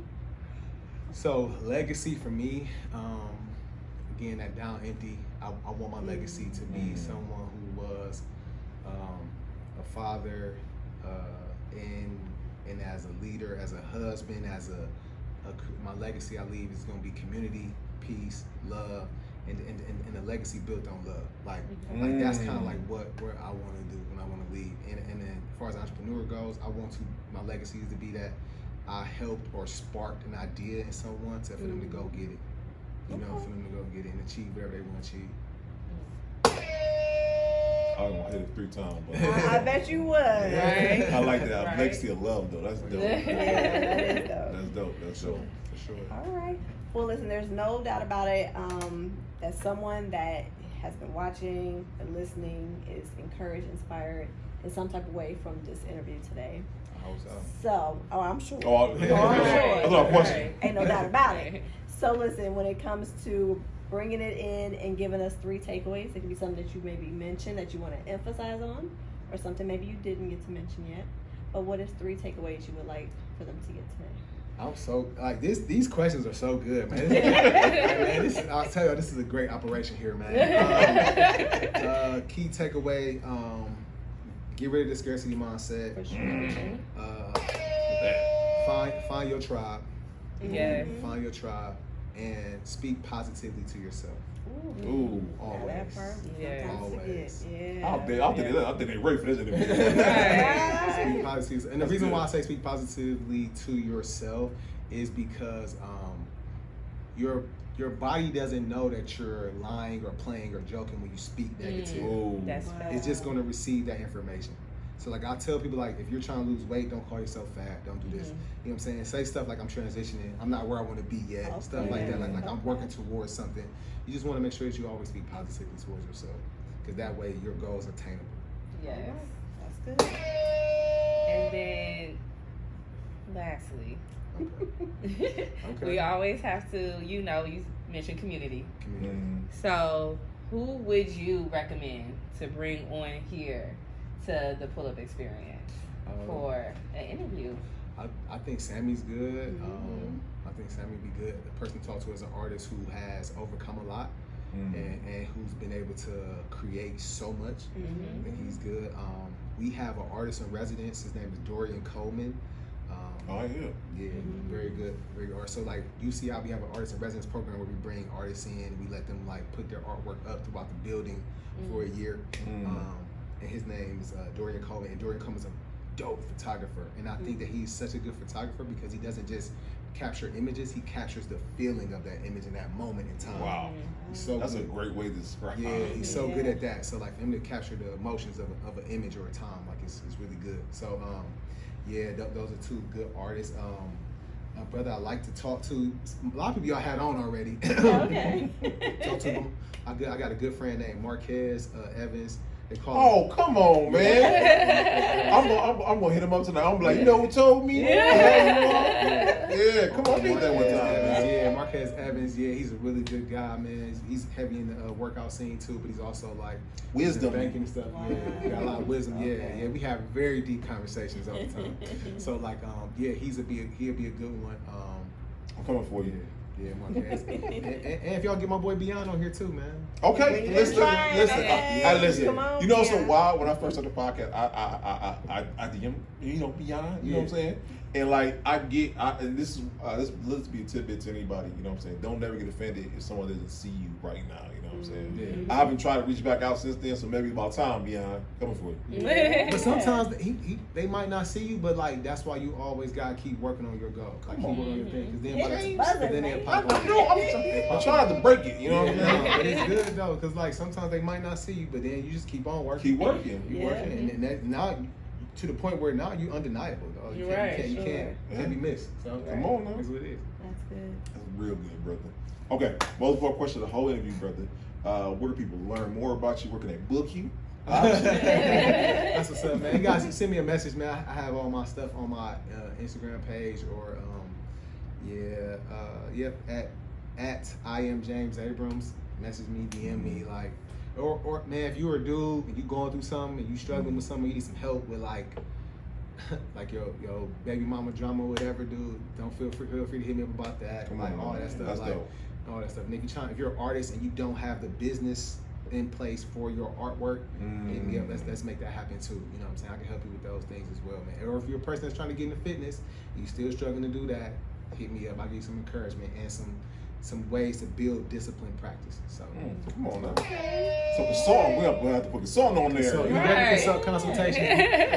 So, legacy for me, again, that down empty, I want my legacy to be someone who was a father and as a leader, as a husband, my legacy I leave is going to be community, peace, love, and a legacy built on love. Like that's kind of like where I want to do when I want to leave. And then as far as entrepreneur goes, I want my legacy is to be that I helped or sparked an idea in someone for them to go get it. You know, for them to go get it and achieve whatever they want to achieve. I was gonna hit it 3 times, but I bet you would. Right. I like that. Right. Legacy of love, though. That's dope. Yeah, that is dope. That's dope. That's dope. For sure. All right. Well, listen, there's no doubt about it that someone that has been watching and listening is encouraged, inspired in some type of way from this interview today. I hope so. So, I'm sure. I'm sure. That's our question. Ain't no doubt about it. So, listen, when it comes to bringing it in and giving us 3 takeaways, it could be something that you maybe mentioned that you want to emphasize on, or something maybe you didn't get to mention yet. But what is 3 takeaways you would like for them to get today? I'm so like these questions are so good, man. Man, I'll tell you, this is a great operation here, man. Key takeaway: get rid of the scarcity mindset. For sure. Find your tribe. Yeah. Find your tribe and speak positively to yourself. Ooh. Always. That part, Yeah. Always. Yeah. I think they ready for this interview. Speak positively. And the reason why I say speak positively to yourself is because your body doesn't know that you're lying or playing or joking when you speak negative. Ooh. That's It's just going to receive that information. So like I tell people, like, if you're trying to lose weight, don't call yourself fat. Don't do this. You know what I'm saying? Say stuff like I'm transitioning. I'm not where I want to be yet. Okay. Stuff like that. Like I'm working towards something. You just want to make sure that you always speak positively towards yourself, because that way your goals are attainable. Yes. That's good. And then, lastly, Okay. we always have to, you mentioned community. Community. So, who would you recommend to bring on here to the Pull-Up Experience for an interview? I think Sammy's good. I think Sammy would be good. The person to talk to is an artist who has overcome a lot and who's been able to create so much. I think he's good. We have an artist in residence. His name is Dorian Coleman. Yeah, very good, very good artist. So like UCI, we have an artist in residence program where we bring artists in. We let them like put their artwork up throughout the building for a year. And his name is Dorian Coleman. And Dorian Coleman is a dope photographer. And I think that he's such a good photographer because he doesn't just capture images, he captures the feeling of that image in that moment in time. Wow. So That's good. a great way to describe Yeah, it. he's so good at that. So like for him to capture the emotions of an image or a time, like it's really good. So yeah, those are 2 good artists. My brother I like to talk to. A lot of people y'all had on already. Okay. Talk to him. I got a good friend named Marquez Evans. They call him. Oh, come on, man. I'm gonna hit him up tonight. I'm like, you know who told me? Yeah, come on, meet that one time, man. Yeah, Marquez Evans. Yeah, he's a really good guy, man. He's heavy in the workout scene too, but he's also like Wisdom. banking and stuff. Wow. Yeah, got a lot of wisdom. Okay. Yeah. We have very deep conversations all the time. So like, yeah, he'll be a good one. I'm coming for you. Yeah, Marquez. and if y'all get my boy Beyond on here too, man. Okay, listen. Listen. Come on, You know, so Beyond. wild when I first started the podcast, I DM, Beyond. You know what I'm saying? And like and this is let's be a tidbit to anybody. You know what I'm saying? Don't never get offended if someone doesn't see you right now. You know what I'm saying? Yeah. I haven't tried to reach back out since then, so maybe about time, Beyond, coming for you. But sometimes they might not see you, but like that's why you always gotta keep working on your goal. Like keep working on your thing, because then they'll pop up. I'm trying not to break it. You know what I'm saying? But it's good though, because like sometimes they might not see you, but then you just keep on working. Keep working. Keep working, and that, now to the point where now you undeniable, though. You can't be missed. So Come on, man. That's what it is. That's good. That's real good, brother. Okay, multiple question of the whole interview, brother. Where do people learn more about you? Where can they book you? That's what's up, man. You guys send me a message, man. I have all my stuff on my Instagram page or at I am James Abrams. Message me, DM me, like, or man, if you're a dude and you going through something and you struggling with something, you need some help with like your baby mama drama or whatever, dude. Don't feel free to hit me up about that. Come like on, all man. that stuff, That's like dope. all that stuff. And if you're an artist and you don't have the business in place for your artwork, and yeah, let's make that happen too. You know what I'm saying? I can help you with those things as well, man. Or if you're a person that's trying to get into fitness and you still struggling to do that, hit me up. I'll give you some encouragement and some ways to build discipline practice. So come on now. So the song, we'll have to put the song on there. So you ready for consultation? We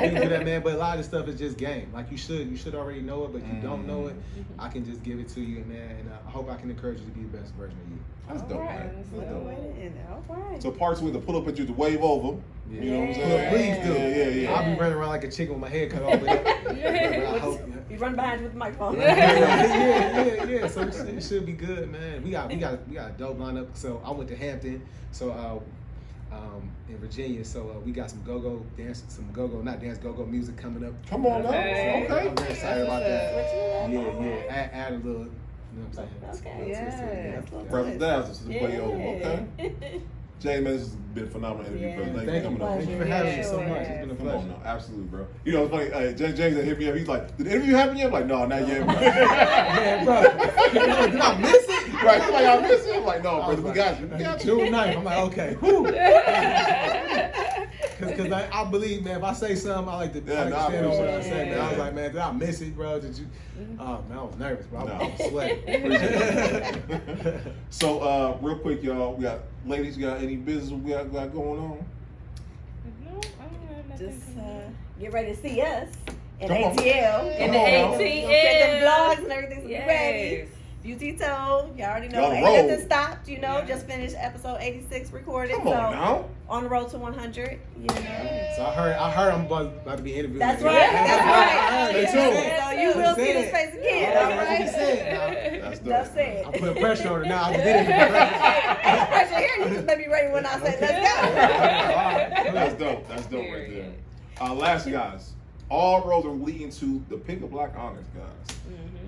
can do that, man. But a lot of this stuff is just game. Like you should already know it, but if you don't know it, I can just give it to you, man. And I hope I can encourage you to be the best version of you. That's dope, man. That's dope. All right. So parts with the pull up picture to wave over. Yeah. You know what I'm Well, saying? please do. Yeah. I'll be running around like a chicken with my head cut off. But I hope. You run behind you with the microphone. Yeah. So it should be good, man. We got a dope lineup. So I went to Hampton, so in Virginia. So we got some go-go music coming up. Come on now. Okay. Okay. I'm very excited about that. Yeah. Add a little. You know what I'm saying? Okay. Yeah. Brother Dazzle to the play over. Okay. James, man, this has been a phenomenal interview, brother. Thank you. for coming on. Thank you for having me so Yeah, much. It's been a Come pleasure. on now, absolutely, bro. You know, it's funny. James hit me up. He's like, "Did the interview happen yet?" I'm like, "No, not yet." Man, bro, did I miss it? Right? He's like, "I missed it." I'm like, "No, brother, we got you. We got you." June 9th. I'm like, okay. Because I believe, man, if I say something, I like to stand on what I say, man. I was like, man, did I miss it, bro? Did you? Oh, man, I was nervous, bro. I was sweating. So, real quick, y'all, we got ladies. You got any business we got going on? No, I don't have nothing. Just get ready to see us in Come on. ATL. In the Come on. ATL. The vlogs and everything. So Yes. be ready. Beauty Told, you already know. Y'all Ain't roll. nothing stopped, you know. Yeah. Just finished episode 86 recorded. Come on now. On the road to 100, you know. So I heard I'm about to be interviewed. That's again. right. That's right. They Yeah. told me. So you will see this face again, all That's what he right? said. That's dope. That's it. I put pressure on her now. I just did it. Pressure here, you just may be ready when I say let's go. That's dope. That's dope right there. Last, guys, all roads are leading to the Pink or Black Honors, guys.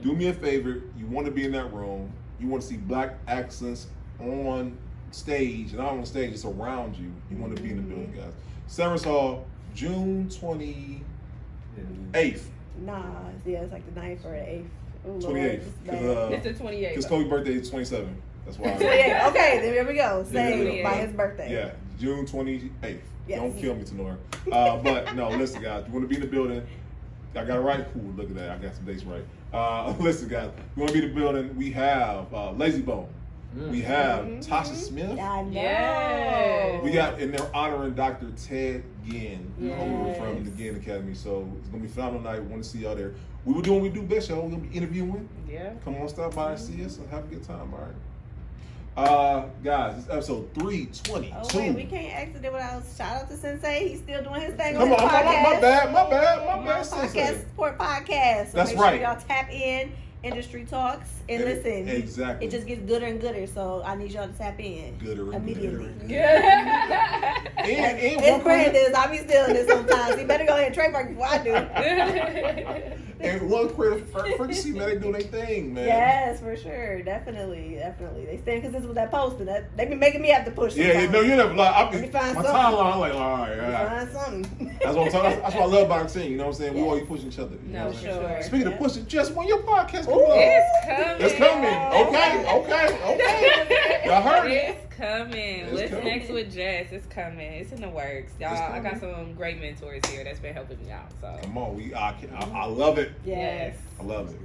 Do me a favor. You want to be in that room. You want to see black accents on stage, and not on stage, it's around you. You want to be in the building, guys. Severance Hall, June 28th. Nah, yeah, it's like the 9th or the 8th. Ooh, 28th. It's the 28th. Because Kobe's birthday is 27. That's why. 28th. Okay, then there we go. There we Saved go. by his birthday. Yeah, June 28th. Yes. Don't kill me, Tenora. But no, listen, guys. You want to be in the building? I got it right. Cool. Look at that. I got some dates right. Listen, guys. You want to be in the building? We have Lazy Bone. We have Tasha Smith. I know. Yes. We got, and they're honoring Dr. Ted Ginn over Yes. from the Ginn Academy. So it's gonna be a phenomenal night. We want to see y'all there. We were doing what we do best, y'all. We're gonna be interviewing. Yeah. Come on, stop by and see us and have a good time. All right. Guys, this is episode 322. Oh wait, we can't exit it without shout out to Sensei. He's still doing his thing Come on on, his podcast. my bad, Podcast Sensei. support podcast. So That's make right. Sure y'all tap in, industry talks, and listen. Exactly. It just gets gooder and gooder. So I need y'all to tap in Gooder and immediately. gooder. Yeah. And It's Brandon's. I be stealing this sometimes. He better go ahead and trademark before I do. And one creative frequency, man, they do their thing, man. Yes, for sure. Definitely. They stay consistent with that posting. That they be making me have to push. Yeah, no, you never like. Let me find My something. timeline, I'm like, all right. Find something. That's what I'm talking. That's what I love about our team. You know what I'm saying? We always push each other. You know No, what I'm saying? sure. Speaking of pushing, just when your podcast comes Ooh. up, It's coming. it's coming. Okay. Y'all heard it. It's coming. It's What's coming. next with Jess? It's coming. It's in the works, y'all. It's I got coming. some great mentors here that's been helping me out. So Come on, I love it. Yes. I love it,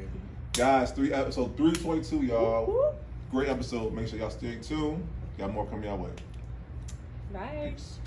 guys. Episode 322, y'all. Great episode. Make sure y'all stay tuned. Got more coming your way. bye. Peace.